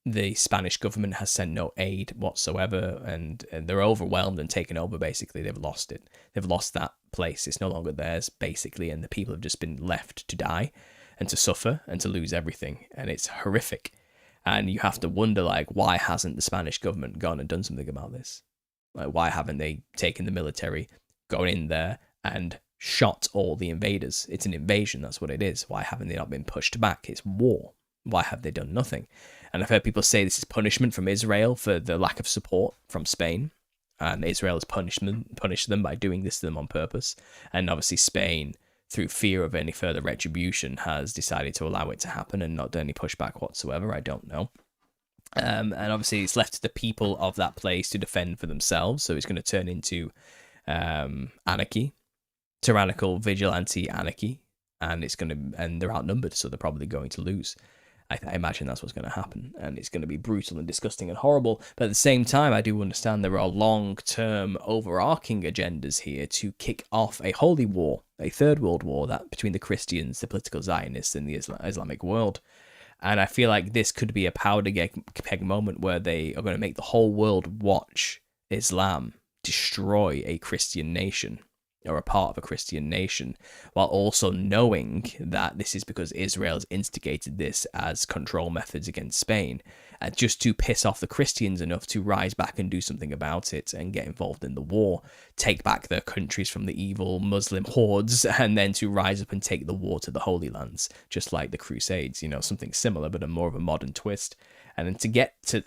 The Spanish government has sent no aid whatsoever, and they're overwhelmed and taken over. Basically, they've lost it. They've lost that place. It's no longer theirs, basically, and the people have just been left to die and to suffer and to lose everything, and it's horrific. And you have to wonder, why hasn't the Spanish government gone and done something about this? Why haven't they taken the military, gone in there and shot all the invaders? It's an invasion, that's what it is. Why haven't they not been pushed back? It's war. Why have they done nothing? And I've heard people say this is punishment from Israel for the lack of support from Spain. And Israel has punished them by doing this to them on purpose. And obviously Spain, through fear of any further retribution, has decided to allow it to happen and not do any pushback whatsoever. I don't know. And obviously it's left to the people of that place to defend for themselves. So it's going to turn into anarchy, tyrannical vigilante anarchy, and they're outnumbered, so they're probably going to lose. I imagine that's what's going to happen, and it's going to be brutal and disgusting and horrible. But at the same time, I do understand there are long-term overarching agendas here to kick off a holy war, a third world war, that between the Christians, the political Zionists, and the Islamic world. And I feel like this could be a powder keg moment where they are going to make the whole world watch Islam destroy a Christian nation or a part of a Christian nation, while also knowing that this is because Israel's instigated this as control methods against Spain, just to piss off the Christians enough to rise back and do something about it and get involved in the war, take back their countries from the evil Muslim hordes, and then to rise up and take the war to the Holy Lands, just like the Crusades, something similar, but more of a modern twist. And then to get to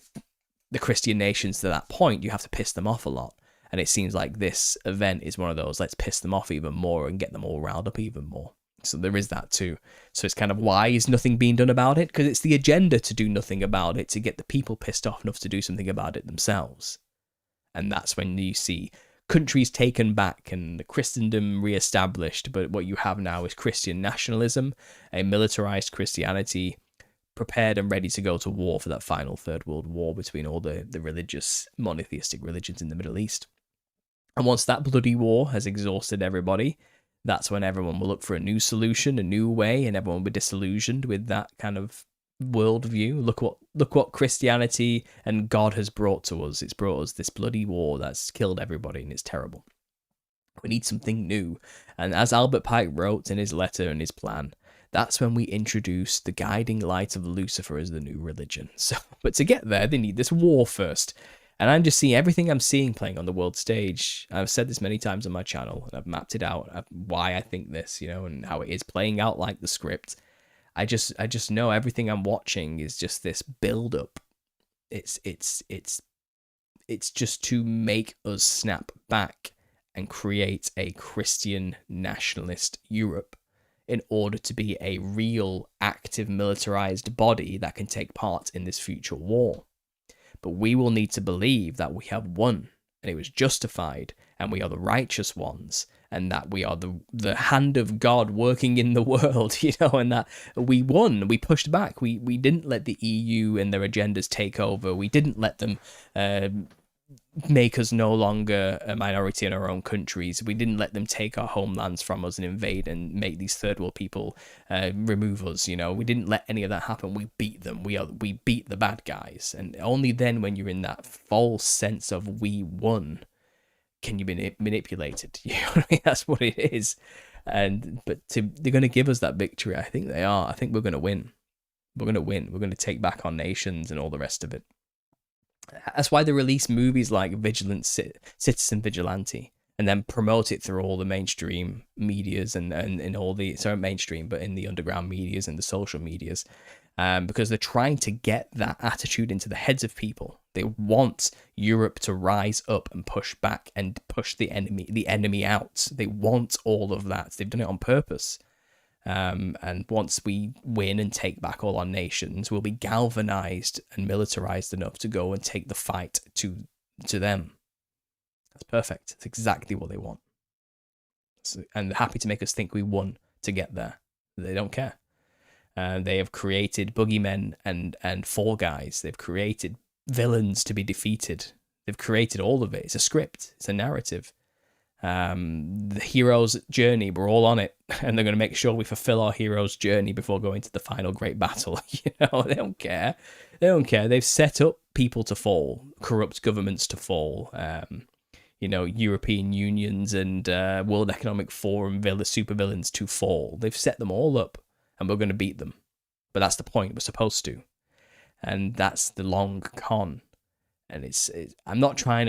the Christian nations to that point, you have to piss them off a lot. And it seems like this event is one of those, let's piss them off even more and get them all riled up even more. So there is that too. So it's kind of, why is nothing being done about it? Because it's the agenda to do nothing about it, to get the people pissed off enough to do something about it themselves. And that's when you see countries taken back and the Christendom re-established. But what you have now is Christian nationalism, a militarized Christianity, prepared and ready to go to war for that final Third World War between all the religious, monotheistic religions in the Middle East. And once that bloody war has exhausted everybody, that's when everyone will look for a new solution, a new way, and everyone will be disillusioned with that kind of worldview. Look what Christianity and God has brought to us. It's brought us this bloody war that's killed everybody, and it's terrible. We need something new. And as Albert Pike wrote in his letter and his plan, that's when we introduce the guiding light of Lucifer as the new religion. So, but to get there, they need this war first. And I'm just seeing everything I'm seeing playing on the world stage. I've said this many times on my channel, and I've mapped it out, why I think this, and how it is playing out like the script. I just know everything I'm watching is just this build up. It's just to make us snap back and create a Christian nationalist Europe in order to be a real active militarized body that can take part in this future war. But we will need to believe that we have won, and it was justified, and we are the righteous ones, and that we are the hand of God working in the world, and that we won, we pushed back, we didn't let the EU and their agendas take over, we didn't let them make us no longer a minority in our own countries. We didn't let them take our homelands from us and invade and make these third world people remove us. We didn't let any of that happen. We beat them. We beat the bad guys. And only then, when you're in that false sense of we won, can you be manipulated. That's what it is. But they're going to give us that victory. I think they are. I think we're going to win. We're going to win. We're going to take back our nations and all the rest of it. That's why they release movies like Citizen Vigilante and then promote it through all the mainstream medias and in all the, sorry, mainstream, but in the underground medias and the social medias, because they're trying to get that attitude into the heads of people. They want Europe to rise up and push back and push the enemy out. They want all of that. They've done it on purpose. And once we win and take back all our nations, we'll be galvanized and militarized enough to go and take the fight to them. That's perfect. That's exactly what they want. And they're happy to make us think we won to get there. They don't care. They have created boogeymen and fall guys. They've created villains to be defeated. They've created all of it. It's a script. It's a narrative. The hero's journey, we're all on it, and they're going to make sure we fulfill our hero's journey before going to the final great battle. They don't care. They've set up people to fall, corrupt governments to fall, European unions and World Economic Forum supervillains to fall. They've set them all up, and we're going to beat them. But that's the point. We're supposed to, and that's the long con. And I'm not trying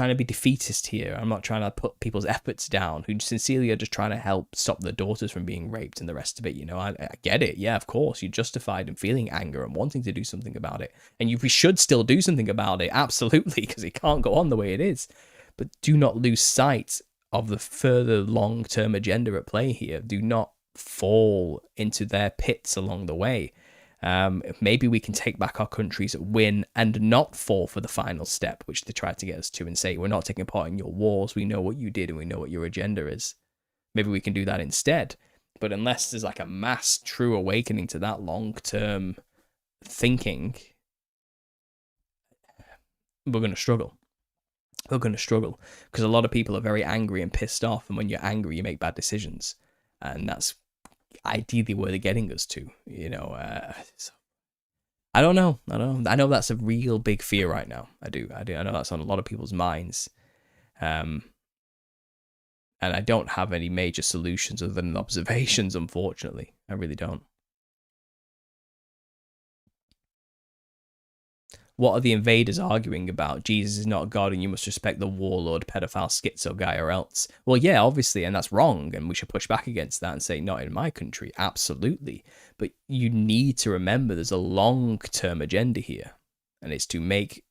to be defeatist here. I'm not trying to put people's efforts down who sincerely are just trying to help stop their daughters from being raped and the rest of it. I get it. Yeah, of course. You're justified in feeling anger and wanting to do something about it. And we should still do something about it. Absolutely, because it can't go on the way it is. But do not lose sight of the further long-term agenda at play here. Do not fall into their pits along the way. Maybe we can take back our countries, win, and not fall for the final step, which they tried to get us to, and say, we're not taking part in your wars, we know what you did, and we know what your agenda is. Maybe we can do that instead. But unless there's a mass true awakening to that long-term thinking, we're going to struggle. We're going to struggle, because a lot of people are very angry and pissed off, and when you're angry, you make bad decisions. And that's ideally where they're getting us to, I don't know. I know that's a real big fear right now. I do. I know that's on a lot of people's minds. And I don't have any major solutions other than observations, unfortunately. I really don't. What are the invaders arguing about? Jesus is not God and you must respect the warlord, pedophile, schizo guy or else. Well, yeah, obviously, and that's wrong, and we should push back against that and say, not in my country, absolutely. But you need to remember there's a long-term agenda here, and it's to make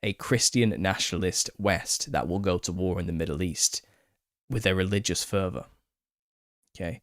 a Christian nationalist West that will go to war in the Middle East with a religious fervor. Okay?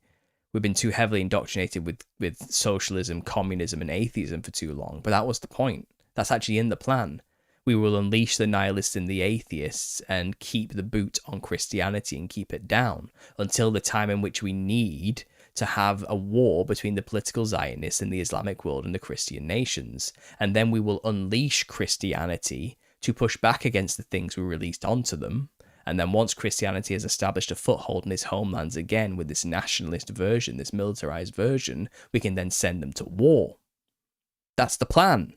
We've been too heavily indoctrinated with socialism, communism, and atheism for too long, but that was the point. That's actually in the plan. We will unleash the nihilists and the atheists and keep the boot on Christianity and keep it down until the time in which we need to have a war between the political Zionists and the Islamic world and the Christian nations. And then we will unleash Christianity to push back against the things we released onto them. And then once Christianity has established a foothold in its homelands again with this nationalist version, this militarized version, we can then send them to war. That's the plan.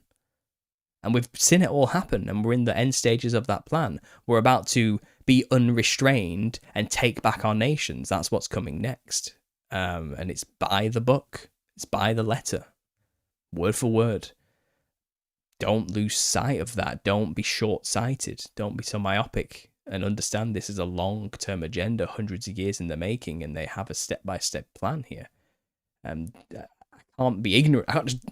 And we've seen it all happen, and we're in the end stages of that plan. We're about to be unrestrained and take back our nations. That's what's coming next. And it's by the book. It's by the letter. Word for word. Don't lose sight of that. Don't be short-sighted. Don't be so myopic. And understand this is a long-term agenda, hundreds of years in the making, and they have a step-by-step plan here. And I can't be ignorant. I can't just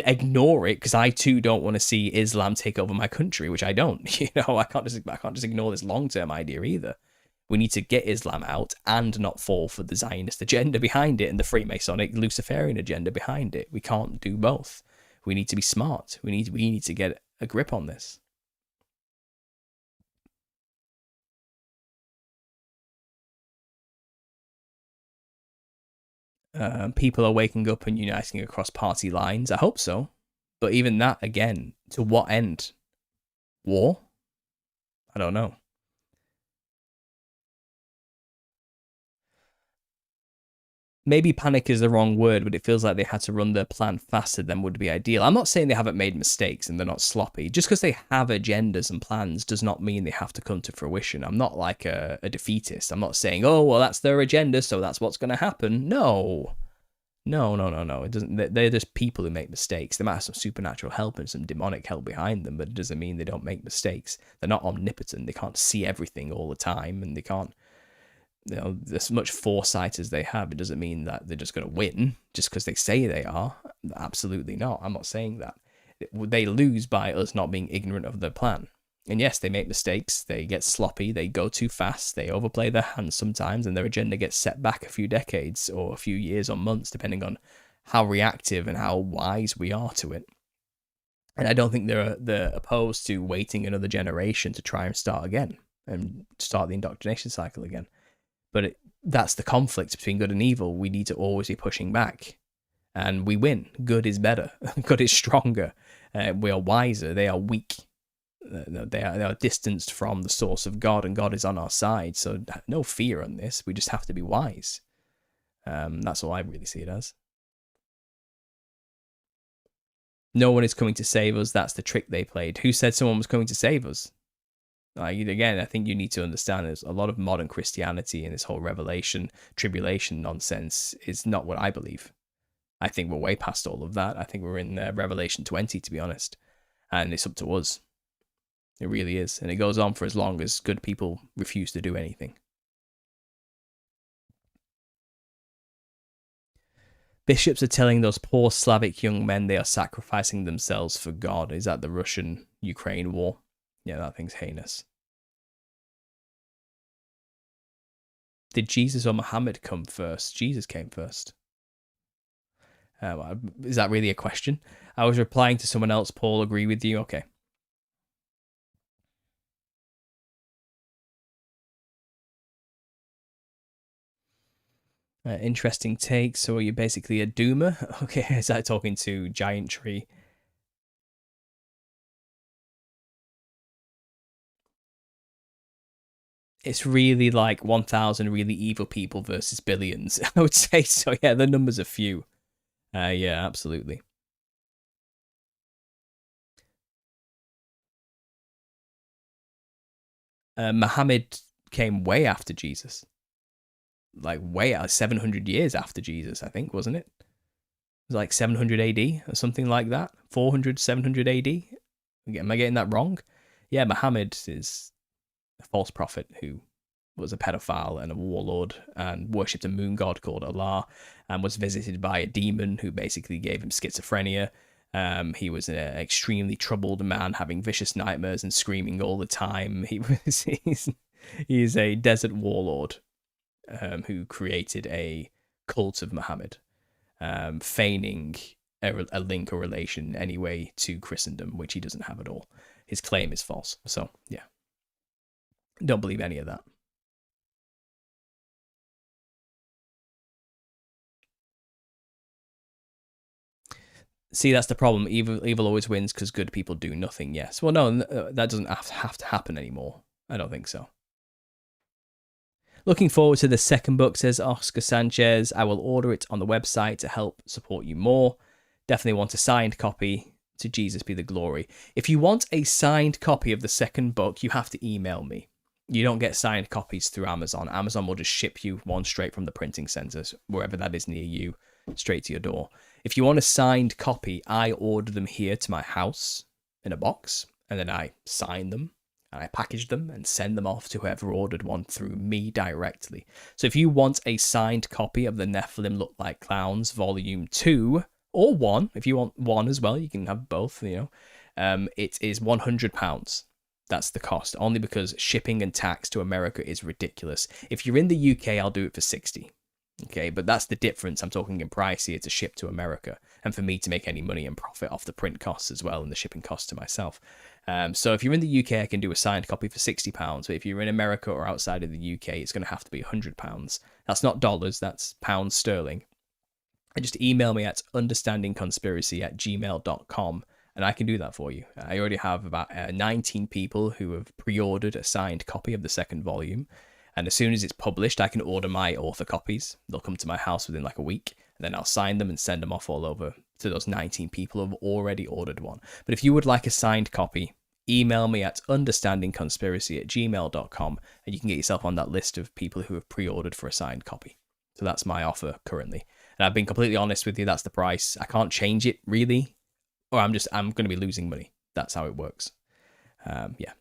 ignore it because I too don't want to see Islam take over my country, which I don't. You know, I can't just ignore this long-term idea either. We need to get Islam out and not fall for the Zionist agenda behind it and the Freemasonic Luciferian agenda behind it. We can't do both. We need to be smart. We need to get a grip on this. People are waking up and uniting across party lines. I hope so. But even that, again, to what end? War? I don't know. Maybe panic is the wrong word, but it feels like they had to run their plan faster than would be ideal. I'm not saying they haven't made mistakes and they're not sloppy. Just because they have agendas and plans does not mean they have to come to fruition. I'm not like a defeatist. I'm not saying, oh, well, that's their agenda, so that's what's going to happen. No. No. It doesn't. They're just people who make mistakes. They might have some supernatural help and some demonic help behind them, but it doesn't mean they don't make mistakes. They're not omnipotent. They can't see everything all the time, and they can't. You know, as much foresight as they have, it doesn't mean that they're just going to win just because they say they are. Absolutely not. I'm not saying that. They lose by us not being ignorant of their plan. And yes, they make mistakes, they get sloppy, they go too fast, they overplay their hands sometimes, and their agenda gets set back a few decades or a few years or months, depending on how reactive and how wise we are to it. And I don't think they're opposed to waiting another generation to try and start again and start the indoctrination cycle again. But that's the conflict between good and evil. We need to always be pushing back. And we win. Good is better. Good is stronger. We are wiser. They are weak. They are distanced from the source of God, and God is on our side. So no fear on this. We just have to be wise. That's all I really see it as. No one is coming to save us. That's the trick they played. Who said someone was coming to save us? Again, I think you need to understand there's a lot of modern Christianity and this whole revelation, tribulation nonsense is not what I believe. I think we're way past all of that. I think we're in Revelation 20, to be honest. And it's up to us. It really is. And it goes on for as long as good people refuse to do anything. Bishops are telling those poor Slavic young men they are sacrificing themselves for God. Is that the Russian-Ukraine war? Yeah, that thing's heinous. Did Jesus or Muhammad come first? Jesus came first. Is that really a question? I was replying to someone else. Paul, agree with you? Okay. Interesting take. So are you basically a doomer? Okay, is that talking to Giant Tree? It's really like 1,000 really evil people versus billions. I would say so. Yeah, the numbers are few. Yeah, absolutely. Muhammad came way after Jesus, like way out 700 years after Jesus, I think, wasn't it? It was like 700 AD or something like that. 400, 700 AD. Am I getting that wrong? Yeah, Muhammad is a false prophet who was a pedophile and a warlord and worshipped a moon god called Allah and was visited by a demon who basically gave him schizophrenia. He was an extremely troubled man having vicious nightmares and screaming all the time. He's a desert warlord who created a cult of Muhammad, feigning a link or relation anyway to Christendom, which he doesn't have at all. His claim is false. So, yeah. Don't believe any of that. See, that's the problem. Evil always wins because good people do nothing, yes. Well, no, that doesn't have to happen anymore. I don't think so. Looking forward to the second book, says Oscar Sanchez. I will order it on the website to help support you more. Definitely want a signed copy. To Jesus be the glory. If you want a signed copy of the second book, you have to email me. You don't get signed copies through Amazon. Amazon will just ship you one straight from the printing centers, wherever that is near you, straight to your door. If you want a signed copy, I order them here to my house in a box, and then I sign them, and I package them and send them off to whoever ordered one through me directly. So if you want a signed copy of The Nephilim Look Like Clowns, Volume 2, or 1, if you want 1 as well, you can have both, it is £100. That's the cost, only because shipping and tax to America is ridiculous. If you're in the UK, I'll do it for 60. Okay, but that's the difference. I'm talking in price here to ship to America, and for me to make any money and profit off the print costs as well and the shipping costs to myself. So if you're in the UK, I can do a signed copy for £60. But if you're in America or outside of the UK, it's going to have to be £100. That's not dollars, that's pounds sterling. And just email me at understandingconspiracy@gmail.com, and I can do that for you. I already have about 19 people who have pre-ordered a signed copy of the second volume. And as soon as it's published, I can order my author copies. They'll come to my house within like a week, and then I'll sign them and send them off all over to those 19 people who have already ordered one. But if you would like a signed copy, email me at understandingconspiracy@gmail.com, and you can get yourself on that list of people who have pre-ordered for a signed copy. So that's my offer currently. And I've been completely honest with you, that's the price. I can't change it really, or I'm going to be losing money. That's how it works. Yeah.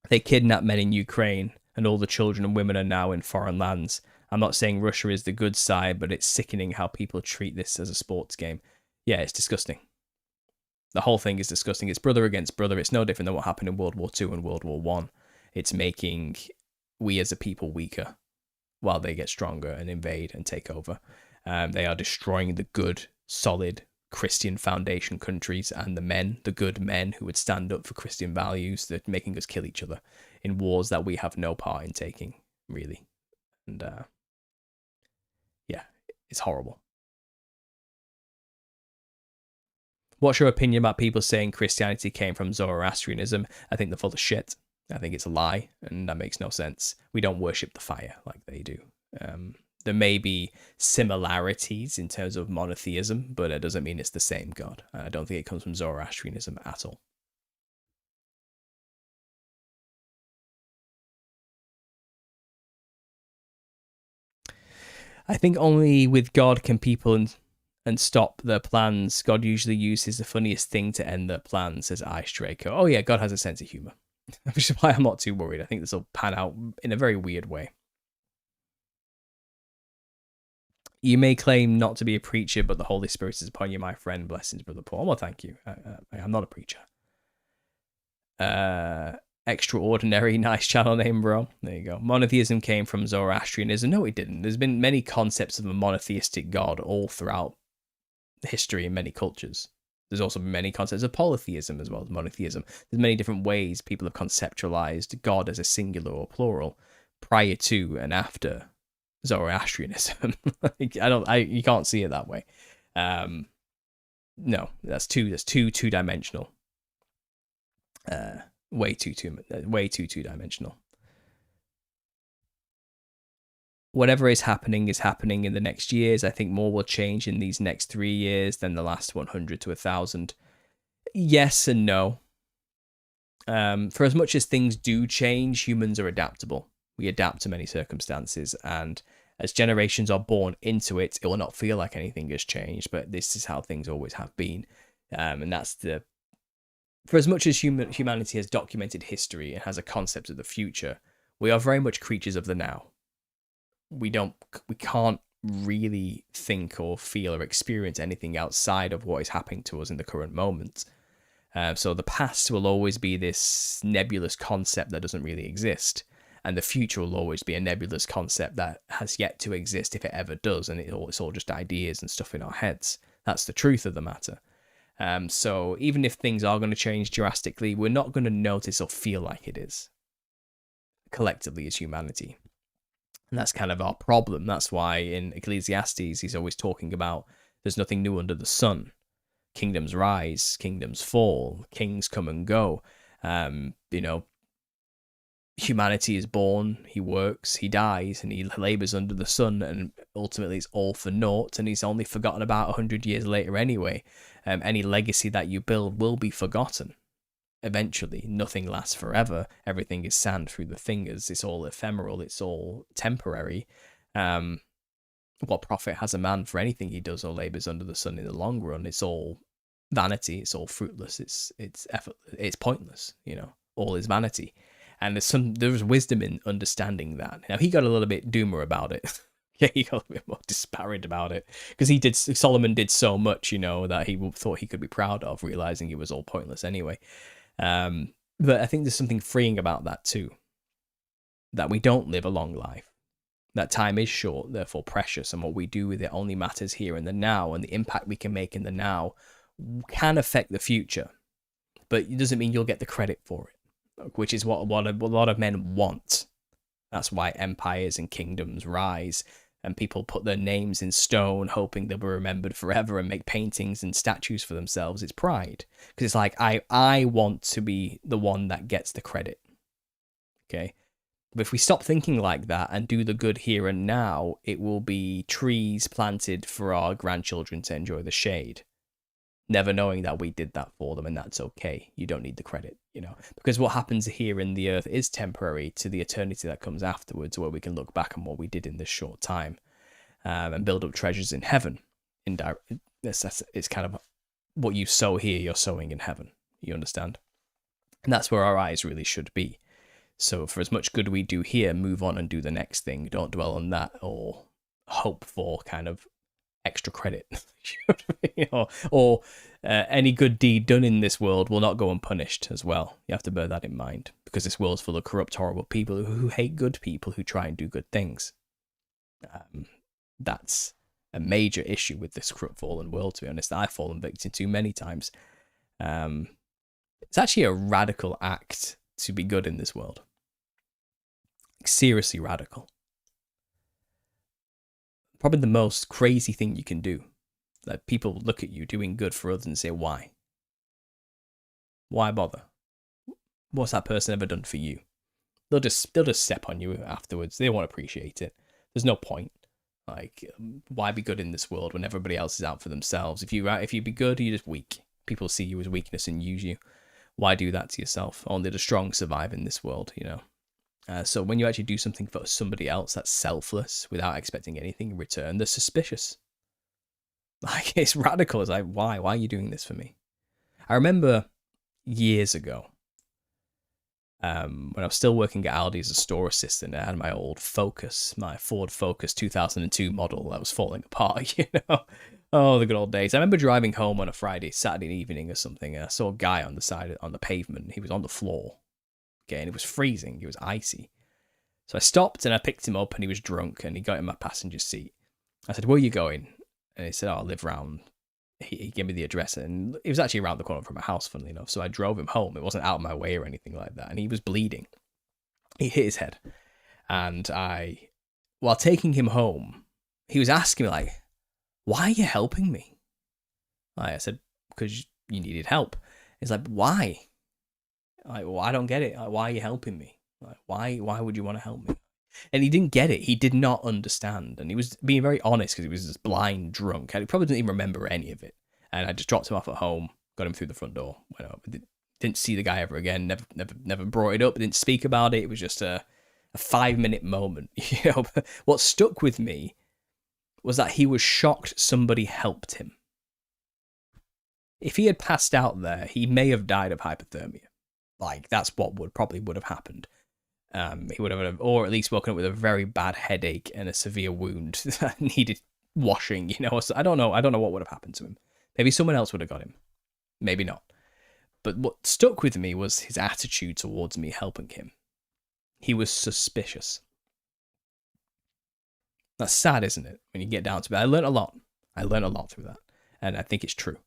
They kidnap men in Ukraine, and all the children and women are now in foreign lands. I'm not saying Russia is the good side, but it's sickening how people treat this as a sports game. Yeah, it's disgusting. The whole thing is disgusting. It's brother against brother. It's no different than what happened in World War II and World War I. It's making we as a people weaker while they get stronger and invade and take over. They are destroying the good, solid Christian foundation countries and the good men who would stand up for Christian values. They're making us kill each other in wars that we have no part in taking, really. And yeah, it's horrible. What's your opinion about people saying Christianity came from Zoroastrianism? I think they're full of shit. I think it's a lie, and that makes no sense. We don't worship the fire like they do. There may be similarities in terms of monotheism, but it doesn't mean it's the same God. I don't think it comes from Zoroastrianism at all. I think only with God can people and stop their plans. God usually uses the funniest thing to end their plans, says Ice Draco. Oh yeah, God has a sense of humor, which is why I'm not too worried. I think this will pan out in a very weird way. You may claim not to be a preacher, but the Holy Spirit is upon you, my friend. Blessings, Brother Paul. Well, thank you. I'm not a preacher. Extraordinary, nice channel name, bro. There you go. Monotheism came from Zoroastrianism. No, it didn't. There's been many concepts of a monotheistic God all throughout history in many cultures. There's also been many concepts of polytheism as well as monotheism. There's many different ways people have conceptualized God as a singular or plural prior to and after Zoroastrianism. You can't see it that way. No, that's two-dimensional. Way too two-dimensional. Whatever is happening in the next years. I think more will change in these next 3 years than the last 100 to 1,000. Yes and no. For as much as things do change, humans are adaptable. We adapt to many circumstances, and as generations are born into it, it will not feel like anything has changed, but this is how things always have been. And that's the... For as much as humanity has documented history and has a concept of the future, we are very much creatures of the now. We can't really think or feel or experience anything outside of what is happening to us in the current moment. So the past will always be this nebulous concept that doesn't really exist, and the future will always be a nebulous concept that has yet to exist, if it ever does, and it's all just ideas and stuff in our heads. That's the truth of the matter. So even if things are going to change drastically, we're not going to notice or feel like it is, collectively as humanity. And that's kind of our problem. That's why in Ecclesiastes, he's always talking about there's nothing new under the sun. Kingdoms rise, kingdoms fall, kings come and go. Humanity is born, he works, he dies, and he labours under the sun, and ultimately it's all for naught, and he's only forgotten about 100 years later anyway. Any legacy that you build will be forgotten. Eventually, nothing lasts forever. Everything is sand through the fingers. It's all ephemeral. It's all temporary. What profit has a man for anything he does or labours under the sun in the long run? It's all vanity. It's all fruitless. It's effort. It's pointless. All is vanity. And there's wisdom in understanding that. Now, he got a little bit doomer about it. Yeah, he got a bit more disparaged about it, because Solomon did so much, that he thought he could be proud of, realizing it was all pointless anyway. But I think there's something freeing about that too. That we don't live a long life. That time is short, therefore precious, and what we do with it only matters here in the now, and the impact we can make in the now can affect the future. But it doesn't mean you'll get the credit for it, which is what a lot of men want. That's why empires and kingdoms rise, and people put their names in stone, hoping they'll be remembered forever, and make paintings and statues for themselves. It's pride. Because it's like, I want to be the one that gets the credit. Okay? But if we stop thinking like that and do the good here and now, it will be trees planted for our grandchildren to enjoy the shade. Never knowing that we did that for them, and that's okay. You don't need the credit, because what happens here in the earth is temporary to the eternity that comes afterwards, where we can look back on what we did in this short time, and build up treasures in heaven. It's kind of what you sow here, you're sowing in heaven. You understand? And that's where our eyes really should be. So for as much good we do here, move on and do the next thing. Don't dwell on that or hope for kind of extra credit. Or any good deed done in this world will not go unpunished as well. You have to bear that in mind, because this world's full of corrupt, horrible people who hate good people who try and do good things. That's a major issue with this corrupt, fallen world, to be honest, that I've fallen victim to many times. It's actually a radical act to be good in this world. Seriously radical. Probably the most crazy thing you can do. Like, people look at you doing good for others and say, why? Why bother? What's that person ever done for you? They'll just step on you afterwards. They won't appreciate it. There's no point. Like, why be good in this world when everybody else is out for themselves? If you be good, you're just weak. People see you as weakness and use you. Why do that to yourself? Only the strong survive in this world, So when you actually do something for somebody else that's selfless without expecting anything in return, they're suspicious. Like, it's radical. It's like, why? Why are you doing this for me? I remember years ago, when I was still working at Aldi as a store assistant, I had my old Focus, my Ford Focus 2002 model that was falling apart, Oh, the good old days. I remember driving home on a Saturday evening or something, and I saw a guy on the pavement. He was on the floor. Okay, and it was freezing. It was icy. So I stopped and I picked him up, and he was drunk, and he got in my passenger seat. I said, "Where are you going?" And he said, "Oh, I live round." He gave me the address, and it was actually around the corner from my house, funnily enough. So I drove him home. It wasn't out of my way or anything like that. And he was bleeding. He hit his head. And while taking him home, he was asking me, like, "Why are you helping me?" I said, "Because you needed help." He's like, "Why?" Like, well, I don't get it. Like, why are you helping me? Like, why would you want to help me? And he didn't get it. He did not understand. And he was being very honest, because he was just blind drunk. And he probably didn't even remember any of it. And I just dropped him off at home, got him through the front door, went over. Didn't see the guy ever again. Never brought it up. Didn't speak about it. It was just a 5-minute moment. You know, what stuck with me was that he was shocked somebody helped him. If he had passed out there, he may have died of hypothermia. Like, that's what probably would have happened. He would have, or at least woken up with a very bad headache and a severe wound that needed washing. You know, so I don't know what would have happened to him. Maybe someone else would have got him. Maybe not. But what stuck with me was his attitude towards me helping him. He was suspicious. That's sad, isn't it? When you get down to it. I learned a lot. Through that. And I think it's true.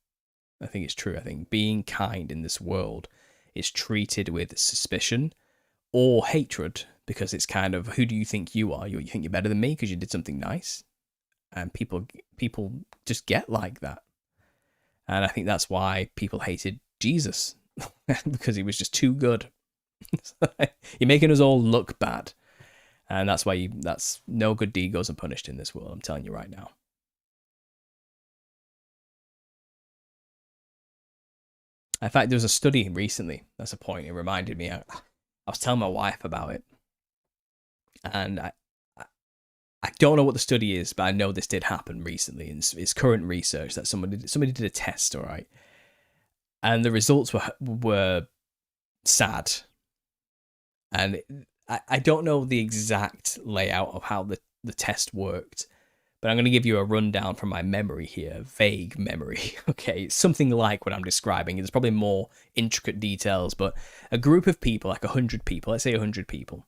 I think being kind in this world is treated with suspicion or hatred, because it's kind of, who do you think you are? You think you're better than me because you did something nice? And people just get like that. And I think that's why people hated Jesus, because he was just too good. You're making us all look bad. And that's why that's no good deed goes unpunished in this world. I'm telling you right now. In fact, there was a study recently. That's a point. It reminded me. I was telling my wife about it. And I don't know what the study is, but I know this did happen recently. It's current research that somebody did a test, all right? And the results were sad. And I don't know the exact layout of how the test worked, but I'm going to give you a rundown from my memory here, vague memory. Okay, it's something like what I'm describing. There's probably more intricate details, but a group of people, like 100 people, let's say 100 people,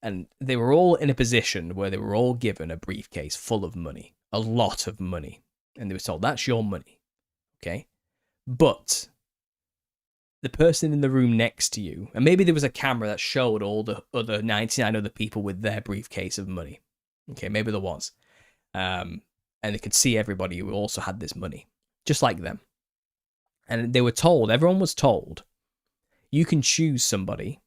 and they were all in a position where they were all given a briefcase full of money, a lot of money, and they were told, that's your money, okay? But the person in the room next to you, and maybe there was a camera that showed all the other 99 other people with their briefcase of money. Okay, maybe there was. And they could see everybody who also had this money, just like them. And they were told, everyone was told, you can choose somebody,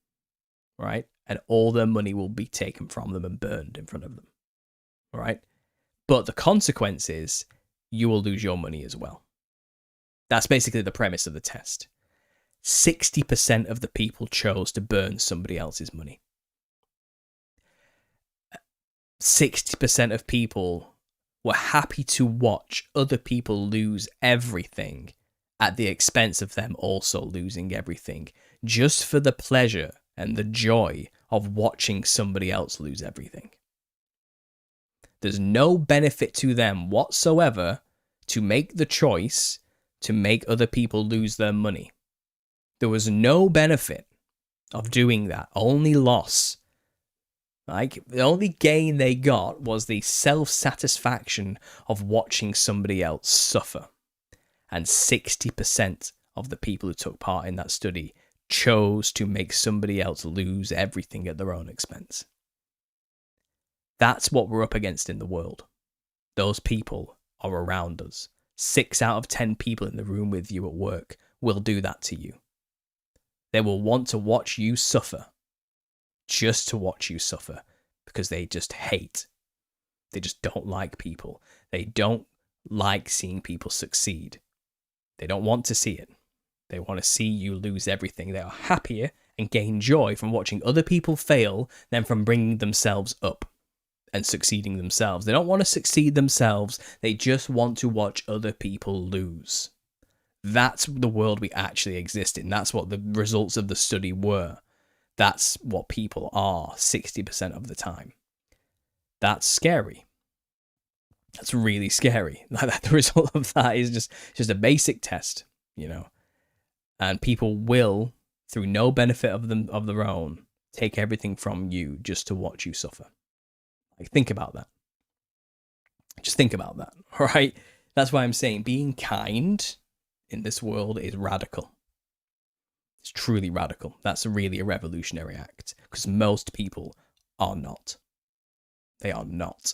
right? And all their money will be taken from them and burned in front of them, all right? But the consequence is you will lose your money as well. That's basically the premise of the test. 60% of the people chose to burn somebody else's money. 60% of people were happy to watch other people lose everything at the expense of them also losing everything, just for the pleasure and the joy of watching somebody else lose everything. There's no benefit to them whatsoever to make the choice to make other people lose their money. There was no benefit of doing that, only loss. Like, the only gain they got was the self-satisfaction of watching somebody else suffer. And 60% of the people who took part in that study chose to make somebody else lose everything at their own expense. That's what we're up against in the world. Those people are around us. 6 out of 10 people in the room with you at work will do that to you. They will want to watch you suffer. Just to watch you suffer, because they just hate. They just don't like people. They don't like seeing people succeed. They don't want to see it. They want to see you lose everything. They are happier and gain joy from watching other people fail than from bringing themselves up and succeeding themselves. They don't want to succeed themselves. They just want to watch other people lose. That's the world we actually exist in. That's what the results of the study were. That's what people are 60% of the time. That's scary. That's really scary. The result of that is just a basic test, you know. And people will, through no benefit of their own, take everything from you just to watch you suffer. Like, think about that. Just think about that, all right? That's why I'm saying being kind in this world is radical. It's truly radical. That's really a revolutionary act, because most people are not. They are not.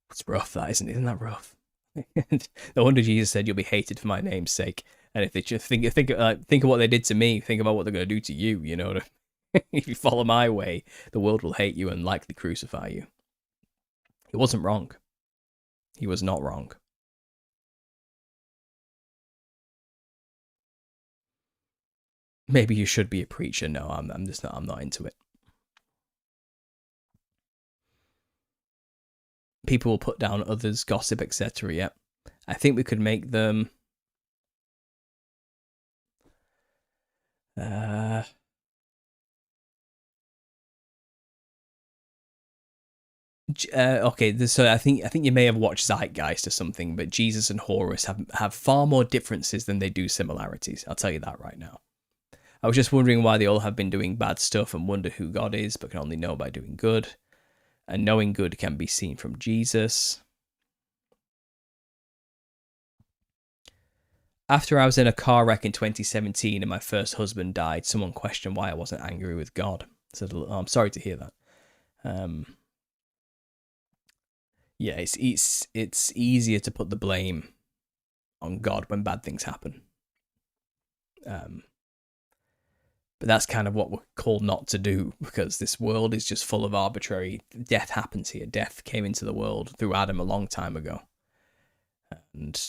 It's rough, that, isn't it? Isn't that rough? No wonder Jesus said, you'll be hated for my name's sake. And if they just think of what they did to me, think about what they're going to do to you, you know. If you follow my way, the world will hate you and likely crucify you. He wasn't wrong. He was not wrong. maybe you should be a preacher. No, I'm just not. I'm not into it. People will put down others, gossip, etc. Yeah, I think we could make them. Uh, okay, so I think you may have watched Zeitgeist or something, but Jesus and Horus have far more differences than they do similarities. I'll tell you that right now. I was just wondering why they all have been doing bad stuff and wonder who God is, but can only know by doing good. And knowing good can be seen from Jesus. After I was in a car wreck in 2017 and my first husband died, someone questioned why I wasn't angry with God. Said, oh, I'm sorry to hear that. Yeah, it's easier to put the blame on God when bad things happen. But that's kind of what we're called not to do, because this world is just full of arbitrary. Death happens here. Death came into the world through Adam a long time ago, and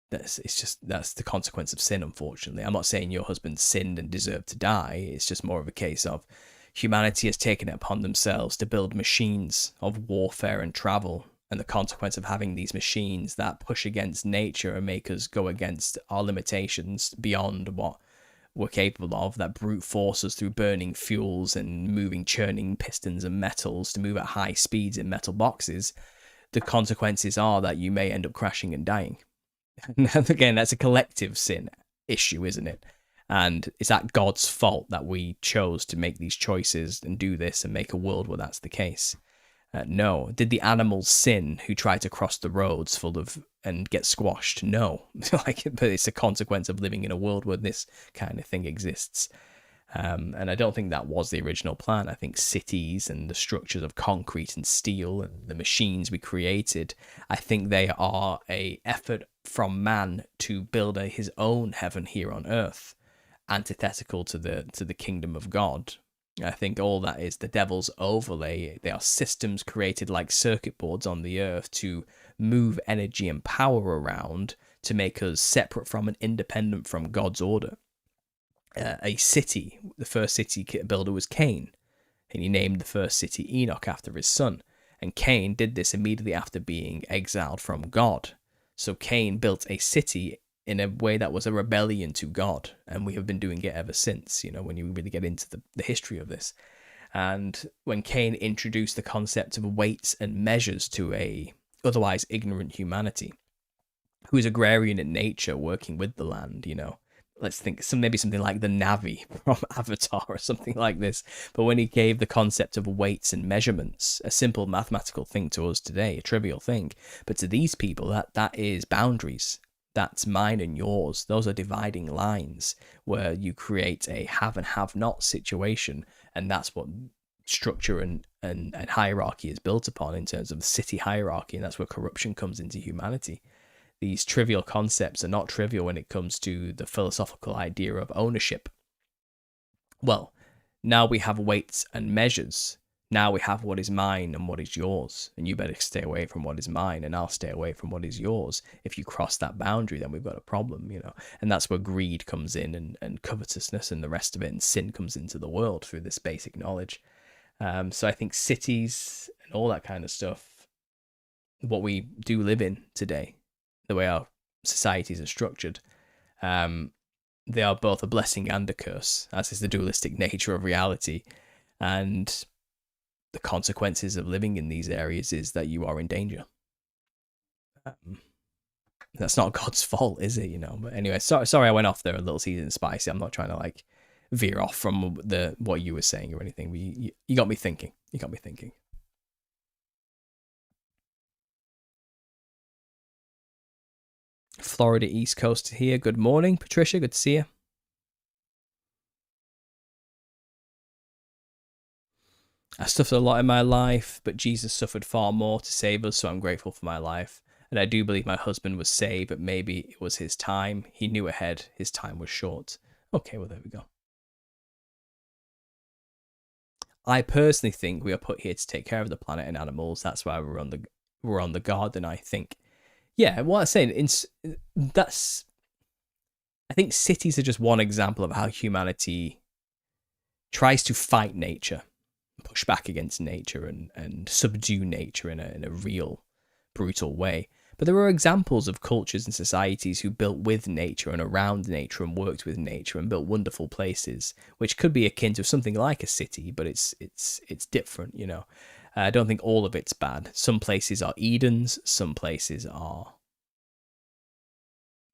that's the consequence of sin. Unfortunately, I'm not saying your husband sinned and deserved to die. It's just more of a case of humanity has taken it upon themselves to build machines of warfare and travel, and the consequence of having these machines that push against nature and make us go against our limitations beyond what we're capable of, that brute force us through burning fuels and moving churning pistons and metals to move at high speeds in metal boxes. The consequences are that you may end up crashing and dying. And again, that's a collective sin issue, isn't it? And is that God's fault that we chose to make these choices and do this and make a world where that's the case? No. Did the animals sin who try to cross the roads full of and get squashed? No. But it's a consequence of living in a world where this kind of thing exists. And I don't think that was the original plan. I think cities and the structures of concrete and steel and the machines we created, I think they are a effort from man to build his own heaven here on earth, antithetical to the kingdom of God. I think all that is the devil's overlay. They are systems created like circuit boards on the earth to move energy and power around to make us separate from and independent from God's order. A city, the first city builder was Cain, and he named the first city Enoch after his son. And Cain did this immediately after being exiled from God. So Cain built a city in a way that was a rebellion to God, and we have been doing it ever since, when you really get into the history of this. And when Cain introduced the concept of weights and measures to a otherwise ignorant humanity, who is agrarian in nature, working with the land, let's think maybe something like the Navi from Avatar or something like this. But when he gave the concept of weights and measurements, a simple mathematical thing to us today, a trivial thing, but to these people that is boundaries. That's mine and yours. Those are dividing lines where you create a have and have not situation. And that's what structure and hierarchy is built upon in terms of the city hierarchy. And that's where corruption comes into humanity. These trivial concepts are not trivial when it comes to the philosophical idea of ownership. Well, now we have weights and measures. Now we have what is mine and what is yours, and you better stay away from what is mine, and I'll stay away from what is yours. If you cross that boundary, then we've got a problem, and that's where greed comes in, and covetousness and the rest of it, and sin comes into the world through this basic knowledge. So I think cities and all that kind of stuff, what we do live in today, the way our societies are structured, they are both a blessing and a curse, as is the dualistic nature of reality. And the consequences of living in these areas is that you are in danger. That's not God's fault, is it? But anyway, sorry I went off there a little seasoned and spicy. I'm not trying to veer off from what you were saying or anything. You got me thinking. You got me thinking. Florida East Coast here. Good morning, Patricia. Good to see you. I suffered a lot in my life, but Jesus suffered far more to save us, so I'm grateful for my life. And I do believe my husband was saved, but maybe it was his time. He knew ahead. His time was short. Okay, well, there we go. I personally think we are put here to take care of the planet and animals. That's why we're on the garden, I think. Yeah, what I'm saying, that's I think cities are just one example of how humanity tries to fight nature, push back against nature, and subdue nature in a real, brutal way. But there are examples of cultures and societies who built with nature and around nature and worked with nature and built wonderful places, which could be akin to something like a city, but it's different, you know. I don't think all of it's bad. Some places are Edens, some places are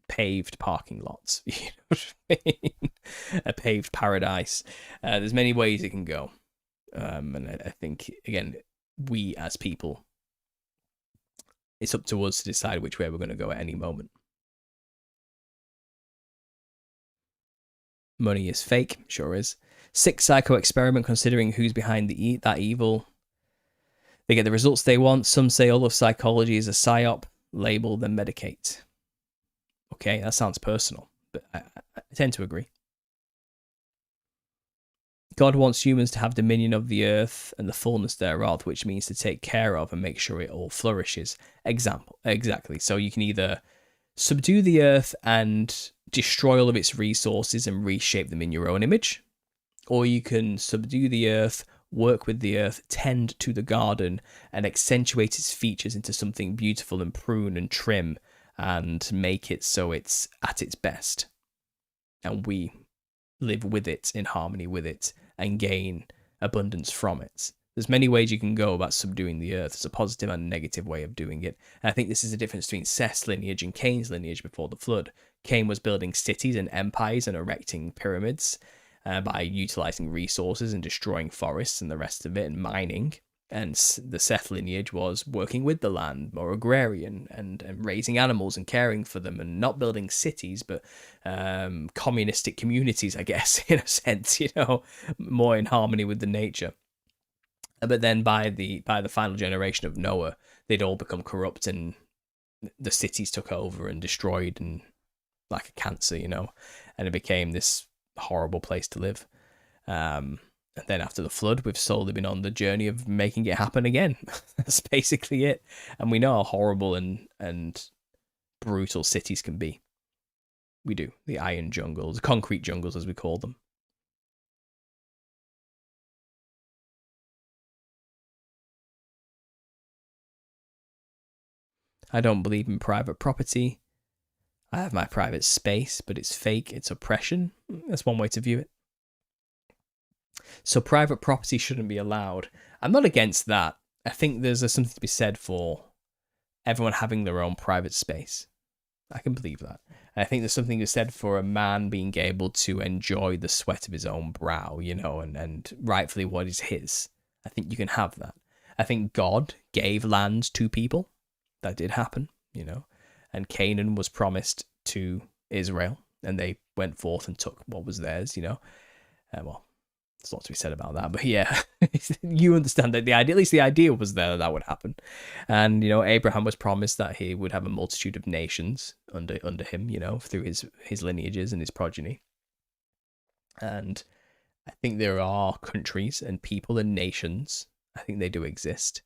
paved parking lots. You know what I mean? A paved paradise. There's many ways it can go, and I think again, we as people, it's up to us to decide which way we're going to go at any moment. Money is fake, sure is. Sick psycho experiment considering who's behind that evil. They get the results they want. Some say all of psychology is a psyop. Label, then medicate. Okay, that sounds personal, but I tend to agree. God wants humans to have dominion of the earth and the fullness thereof, which means to take care of and make sure it all flourishes. Exactly. So you can either subdue the earth and destroy all of its resources and reshape them in your own image, or you can subdue the earth, work with the earth, tend to the garden, and accentuate its features into something beautiful and prune and trim and make it so it's at its best. And we live with it, in harmony with it, and gain abundance from it. There's many ways you can go about subduing the earth. There's a positive and negative way of doing it. And I think this is the difference between Seth's lineage and Cain's lineage before the flood. Cain was building cities and empires and erecting pyramids by utilizing resources and destroying forests and the rest of it and mining. And the Seth lineage was working with the land, more agrarian, and raising animals and caring for them, and not building cities, but communistic communities, I guess, in a sense, you know, more in harmony with the nature. But then by the final generation of Noah, they'd all become corrupt, and the cities took over and destroyed, and like a cancer, you know, and it became this horrible place to live. And then after the flood, we've slowly been on the journey of making it happen again. That's basically it. And we know how horrible and brutal cities can be. We do. The iron jungles, the concrete jungles as we call them. I don't believe in private property. I have my private space, but it's fake. It's oppression. That's one way to view it. So private property shouldn't be allowed. I'm not against that. I think there's something to be said for everyone having their own private space. I can believe that. And I think there's something to be said for a man being able to enjoy the sweat of his own brow, you know, and rightfully what is his. I think you can have that. I think God gave land to people. That did happen, you know. And Canaan was promised to Israel, and they went forth and took what was theirs, you know. Well, there's a lot to be said about that, but yeah, you understand that at least the idea was there that would happen. And, you know, Abraham was promised that he would have a multitude of nations under him, you know, through his lineages and his progeny. And I think there are countries and people and nations, I think they do exist.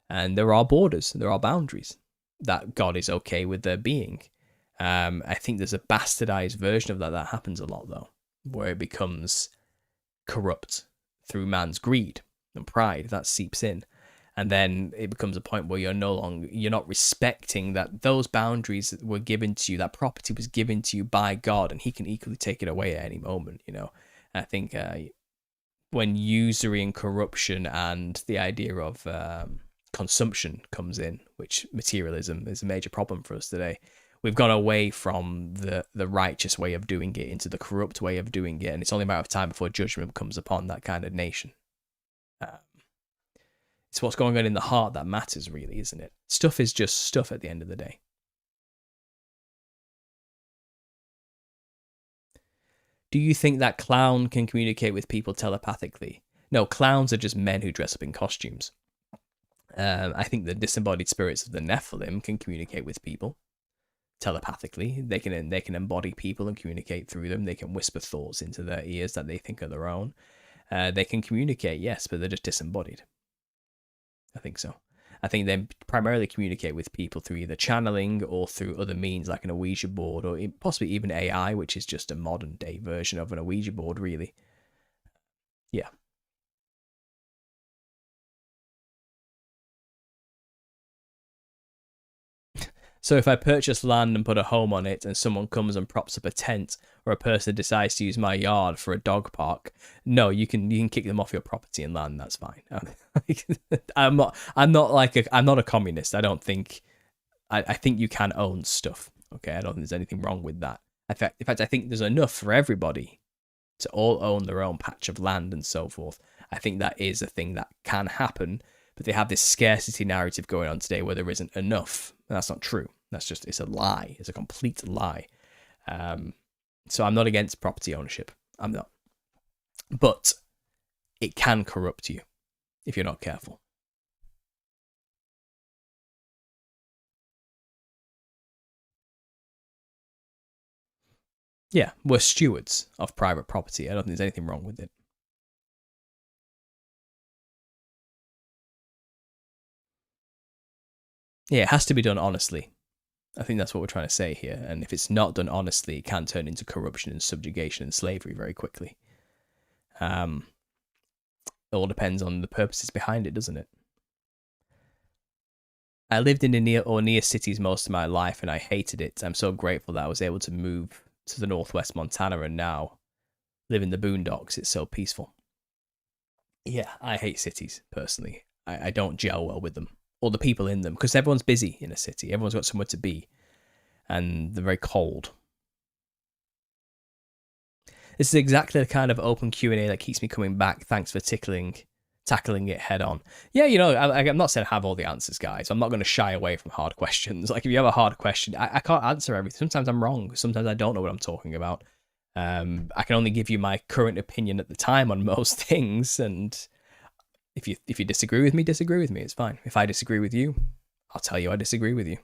And there are borders, there are boundaries that God is okay with there being. I think there's a bastardized version of that happens a lot, though, where it becomes corrupt through man's greed and pride that seeps in, and then it becomes a point where you're not respecting that those boundaries that were given to you, that property was given to you by God, and he can equally take it away at any moment, you know. And I think when usury and corruption and the idea of consumption comes in, which materialism is a major problem for us today, we've gone away from the righteous way of doing it into the corrupt way of doing it, and it's only a matter of time before judgment comes upon that kind of nation. It's what's going on in the heart that matters, really, isn't it? Stuff is just stuff at the end of the day. Do you think that clown can communicate with people telepathically? No, clowns are just men who dress up in costumes. I think the disembodied spirits of the Nephilim can communicate with people telepathically. They can embody people and communicate through them. They can whisper thoughts into their ears that they think are their own. They can communicate, yes, but they're just disembodied. I think so. I think they primarily communicate with people through either channeling or through other means like an Ouija board or possibly even AI, which is just a modern day version of an Ouija board, really. Yeah. So if I purchase land and put a home on it and someone comes and props up a tent or a person decides to use my yard for a dog park, no, you can kick them off your property and land, that's fine. I'm not a communist. I don't think I think you can own stuff. Okay, I don't think there's anything wrong with that. In fact, I think there's enough for everybody to all own their own patch of land and so forth. I think that is a thing that can happen, but they have this scarcity narrative going on today where there isn't enough. And that's not true. It's a lie. It's a complete lie. So I'm not against property ownership. I'm not. But it can corrupt you if you're not careful. Yeah, we're stewards of private property. I don't think there's anything wrong with it. Yeah, it has to be done honestly. I think that's what we're trying to say here. And if it's not done honestly, it can turn into corruption and subjugation and slavery very quickly. It all depends on the purposes behind it, doesn't it? I lived in the near cities most of my life and I hated it. I'm so grateful that I was able to move to the northwest Montana and now live in the boondocks. It's so peaceful. Yeah, I hate cities personally. I don't gel well with them or the people in them because everyone's busy in a city. Everyone's got somewhere to be and they're very cold. This is exactly the kind of open Q&A that keeps me coming back. Thanks for tackling it head on. Yeah, I'm not saying I have all the answers, guys. I'm not going to shy away from hard questions. Like, if you have a hard question, I can't answer everything. Sometimes I'm wrong. Sometimes I don't know what I'm talking about. I can only give you my current opinion at the time on most things. And if you disagree with me, disagree with me. It's fine. If I disagree with you, I'll tell you I disagree with you.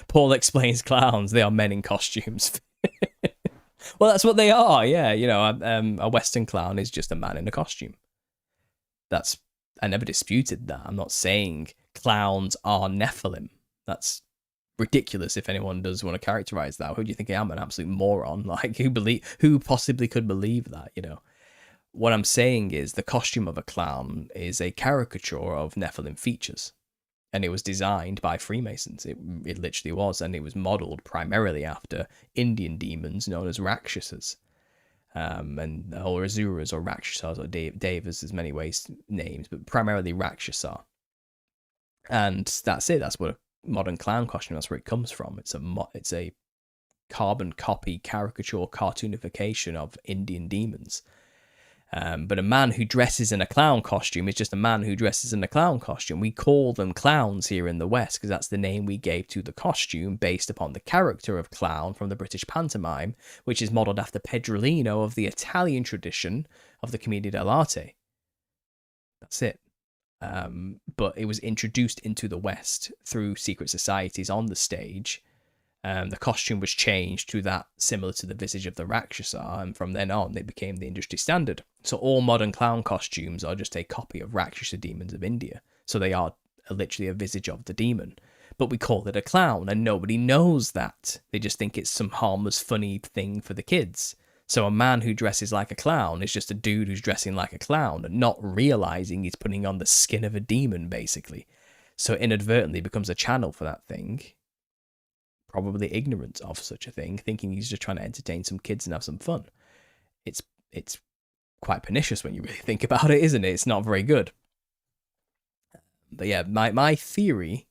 Paul explains clowns. They are men in costumes. Well, that's what they are. Yeah, a Western clown is just a man in a costume. I never disputed that. I'm not saying clowns are Nephilim. That's ridiculous. If anyone does want to characterize that, who do you think I am? An absolute moron? Like, who possibly could believe that? What I'm saying is the costume of a clown is a caricature of Nephilim features. And it was designed by Freemasons. It literally was, and it was modeled primarily after Indian demons known as Rakshasas, or Asuras or Rakshasas or Devas. There's many ways names, but primarily Rakshasa. And that's it. That's what a modern clown costume. That's where it comes from. It's a carbon copy, caricature, cartoonification of Indian demons. But a man who dresses in a clown costume is just a man who dresses in a clown costume. We call them clowns here in the West because that's the name we gave to the costume based upon the character of clown from the British pantomime, which is modelled after Pedrolino of the Italian tradition of the Commedia dell'arte. That's it. But it was introduced into the West through secret societies on the stage. The costume was changed to that similar to the visage of the Rakshasa, and from then on, it became the industry standard. So all modern clown costumes are just a copy of Rakshasa demons of India. So they are literally a visage of the demon. But we call it a clown, and nobody knows that. They just think it's some harmless, funny thing for the kids. So a man who dresses like a clown is just a dude who's dressing like a clown, and not realizing he's putting on the skin of a demon, basically. So inadvertently becomes a channel for that thing. Probably ignorant of such a thing, thinking he's just trying to entertain some kids and have some fun. It's quite pernicious when you really think about it, isn't it? It's not very good. But yeah, my theory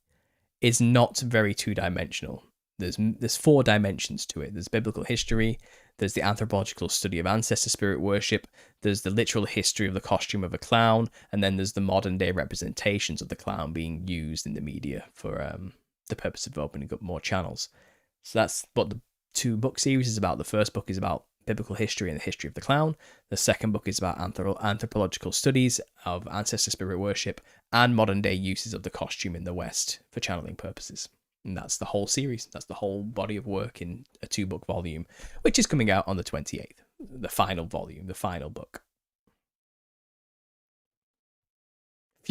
is not very two-dimensional. There's 4 dimensions to it. There's biblical history, there's the anthropological study of ancestor spirit worship, there's the literal history of the costume of a clown, and then there's the modern day representations of the clown being used in the media for the purpose of opening up more channels. So that's what the 2 book series is about. The first book is about biblical history and the history of the clown. The second book is about anthropological studies of ancestor spirit worship and modern day uses of the costume in the West for channeling purposes. And that's the whole series. That's the whole body of work in a 2-book volume, which is coming out on the 28th. The final volume, the final book.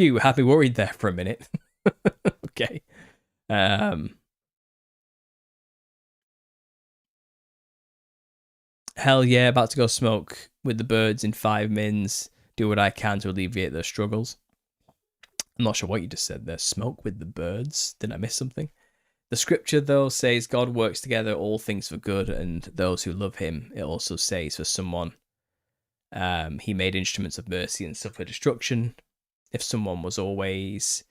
Phew, had me worried there for a minute. Okay. Hell yeah, about to go smoke with the birds in 5 mins. Do what I can to alleviate their struggles. I'm not sure what you just said there. Smoke with the birds? Did I miss something? The scripture, though, says God works together all things for good, and those who love him. It also says for someone, he made instruments of mercy and suffered destruction. If someone was always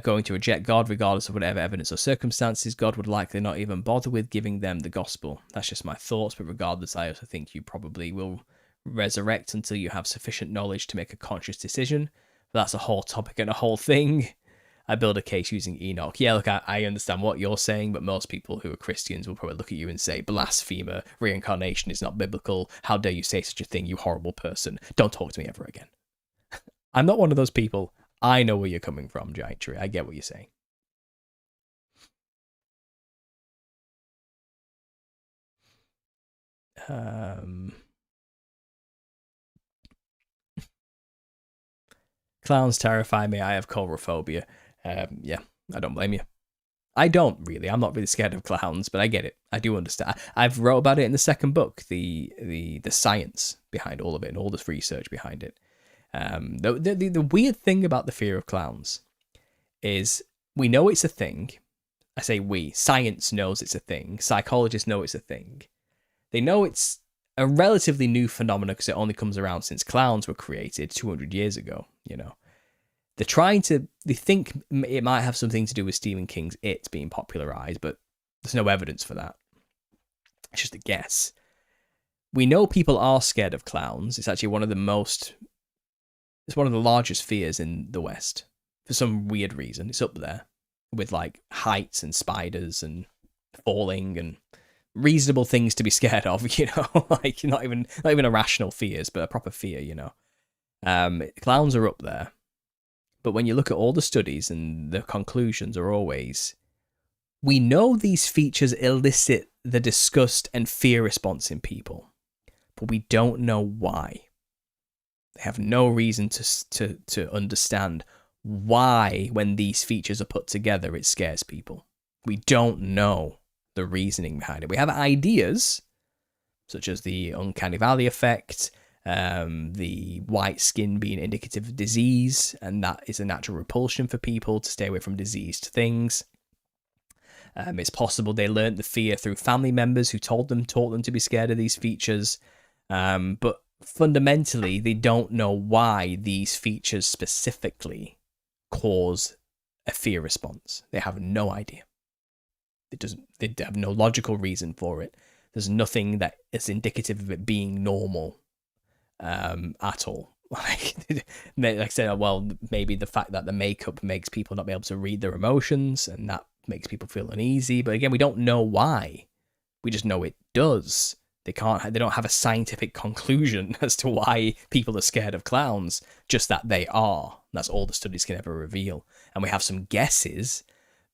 going to reject God, regardless of whatever evidence or circumstances, God would likely not even bother with giving them the gospel. That's just my thoughts, but regardless, I also think you probably will resurrect until you have sufficient knowledge to make a conscious decision. But that's a whole topic and a whole thing. I build a case using Enoch. Yeah, look, I understand what you're saying, but most people who are Christians will probably look at you and say, blasphemer, reincarnation is not biblical. How dare you say such a thing, you horrible person. Don't talk to me ever again. I'm not one of those people. I know where you're coming from, Giant Tree. I get what you're saying. Clowns terrify me. I have coulrophobia. Yeah, I don't blame you. I don't really. I'm not really scared of clowns, but I get it. I do understand. I've wrote about it in the second book, the science behind all of it and all this research behind it. The weird thing about the fear of clowns is we know it's a thing. I say we. Science knows it's a thing. Psychologists know it's a thing. They know it's a relatively new phenomenon because it only comes around since clowns were created 200 years ago, you know. They think it might have something to do with Stephen King's It being popularized, but there's no evidence for that. It's just a guess. We know people are scared of clowns. It's actually one of the largest fears in the West. For some weird reason, it's up there with like heights and spiders and falling and reasonable things to be scared of, you know, like not even irrational fears, but a proper fear, you know. Clowns are up there. But when you look at all the studies and the conclusions are always, we know these features elicit the disgust and fear response in people, but we don't know why. They have no reason to understand why, when these features are put together, it scares people. We don't know the reasoning behind it. We have ideas, such as the uncanny valley effect, the white skin being indicative of disease, and that is a natural repulsion for people to stay away from diseased things. It's possible they learnt the fear through family members who taught them to be scared of these features, but fundamentally they don't know why these features specifically cause a fear response. They have no idea. They have no logical reason for it. There's nothing that is indicative of it being normal at all. Like I said, well, maybe the fact that the makeup makes people not be able to read their emotions, and that makes people feel uneasy. But again, we don't know why. We just know it does. They don't have a scientific conclusion as to why people are scared of clowns, just that they are. That's all the studies can ever reveal. And we have some guesses,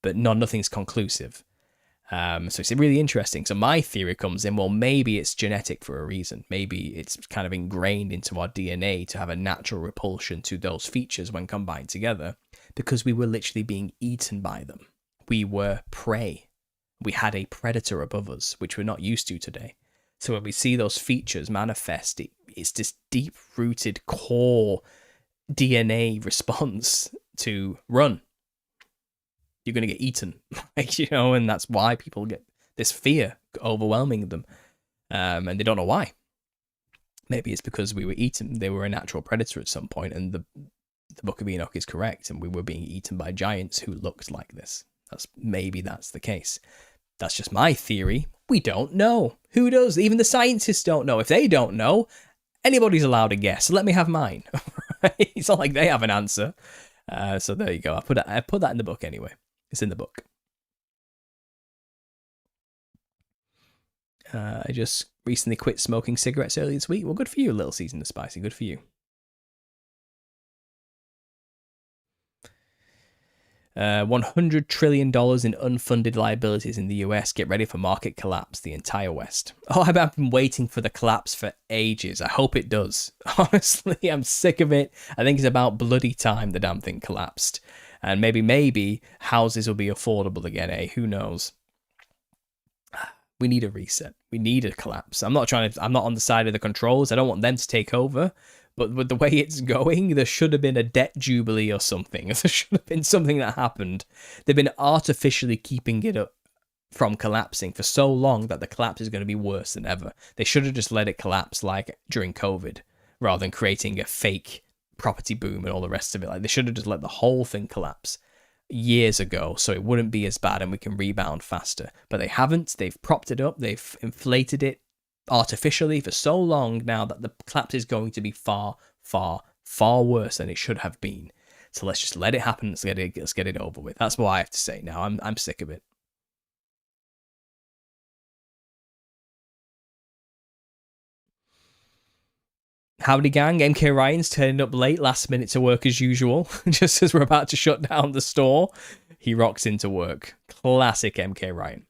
but nothing's conclusive. So it's really interesting. So my theory comes in, well, maybe it's genetic for a reason. Maybe it's kind of ingrained into our DNA to have a natural repulsion to those features when combined together, because we were literally being eaten by them. We were prey. We had a predator above us, which we're not used to today. So when we see those features manifest, it's this deep-rooted core DNA response to run. You're going to get eaten, you know, and that's why people get this fear overwhelming them, and they don't know why. Maybe it's because we were eaten. They were a natural predator at some point, and the Book of Enoch is correct, and we were being eaten by giants who looked like this. Maybe that's the case. That's just my theory. We don't know. Who does? Even the scientists don't know. If they don't know, anybody's allowed to guess. Let me have mine. It's not like they have an answer. So there you go. I put that in the book anyway. It's in the book. I just recently quit smoking cigarettes earlier this week. Well, good for you, Little Season of Spicy. Good for you. $100 trillion in unfunded liabilities in the US. Get ready for market collapse. The entire West. Oh, I've been waiting for the collapse for ages. I hope it does. Honestly, I'm sick of it. I think it's about bloody time the damn thing collapsed. And maybe houses will be affordable again, eh? Who knows? We need a reset. We need a collapse. I'm not on the side of the controls. I don't want them to take over. But with the way it's going, there should have been a debt jubilee or something. There should have been something that happened. They've been artificially keeping it up from collapsing for so long that the collapse is going to be worse than ever. They should have just let it collapse like during COVID, rather than creating a fake property boom and all the rest of it. Like, they should have just let the whole thing collapse years ago so it wouldn't be as bad and we can rebound faster. But they haven't. They've propped it up. They've inflated it artificially for so long now that the collapse is going to be far, far, far worse than it should have been. So let's just let it happen. Let's get it over with. That's what I have to say now. I'm sick of it. Howdy gang, MK Ryan's turning up late last minute to work as usual. Just as we're about to shut down the store, he rocks into work. Classic MK Ryan.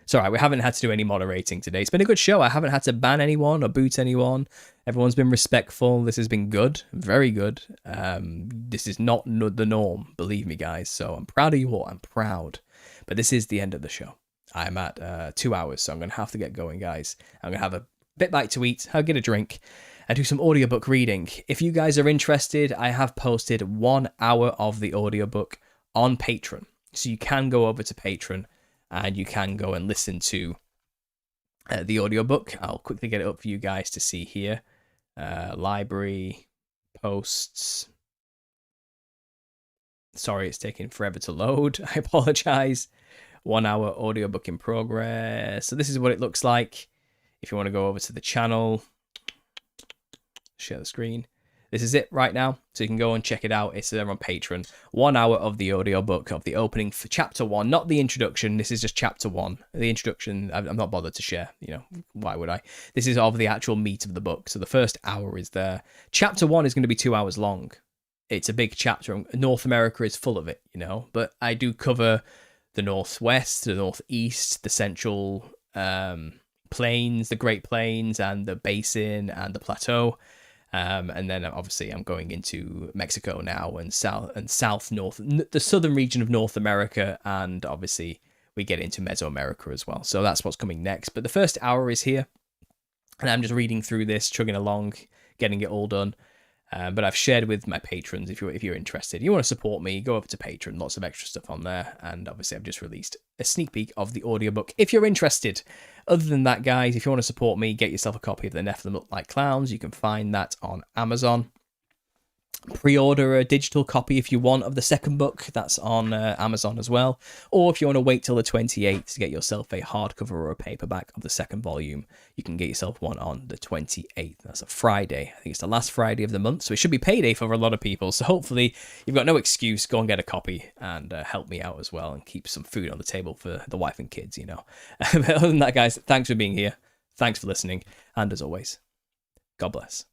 It's alright, we haven't had to do any moderating today. It's been a good show. I haven't had to ban anyone or boot anyone. Everyone's been respectful. This has been good. Very good. This is not the norm, believe me, guys. So I'm proud of you all. I'm proud. But this is the end of the show. I'm at 2 hours, so I'm going to have to get going, guys. I'm going to have a bit bite to eat. I'll get a drink and do some audiobook reading. If you guys are interested, I have posted 1 hour of the audiobook on Patreon. So you can go over to Patreon and you can go and listen to the audiobook. I'll quickly get it up for you guys to see here. Library, posts. Sorry, it's taking forever to load. I apologize. 1 hour audiobook in progress. So this is what it looks like. If you want to go over to the channel, share the screen. This is it right now. So you can go and check it out. It's there on Patreon. 1 hour of the audiobook of the opening for chapter 1, not the introduction. This is just chapter 1. The introduction, I'm not bothered to share. You know, why would I? This is of the actual meat of the book. So the first hour is there. Chapter 1 is going to be 2 hours long. It's a big chapter. North America is full of it, you know. But I do cover the Northwest, the Northeast, the Central Plains, the Great Plains, and the Basin and the Plateau. And then obviously I'm going into Mexico now and south, the southern region of North America, and obviously we get into Mesoamerica as well. So that's what's coming next. But the first hour is here, and I'm just reading through this, chugging along, getting it all done. But I've shared with my patrons. If you're interested, you want to support me, go over to Patreon. Lots of extra stuff on there, and obviously I've just released a sneak peek of the audiobook. If you're interested, other than that, guys, if you want to support me, get yourself a copy of The Nephilim Look Like Clowns. You can find that on Amazon. Pre-order a digital copy if you want of the second book. That's on Amazon as well. Or if you want to wait till the 28th to get yourself a hardcover or a paperback of the second volume, you can get yourself one on the 28th. That's a Friday. I think it's the last Friday of the month, so it should be payday for a lot of people. So hopefully you've got no excuse. Go and get a copy and help me out as well and keep some food on the table for the wife and kids, you know. But other than that, guys, thanks for being here. Thanks for listening. And as always, God bless.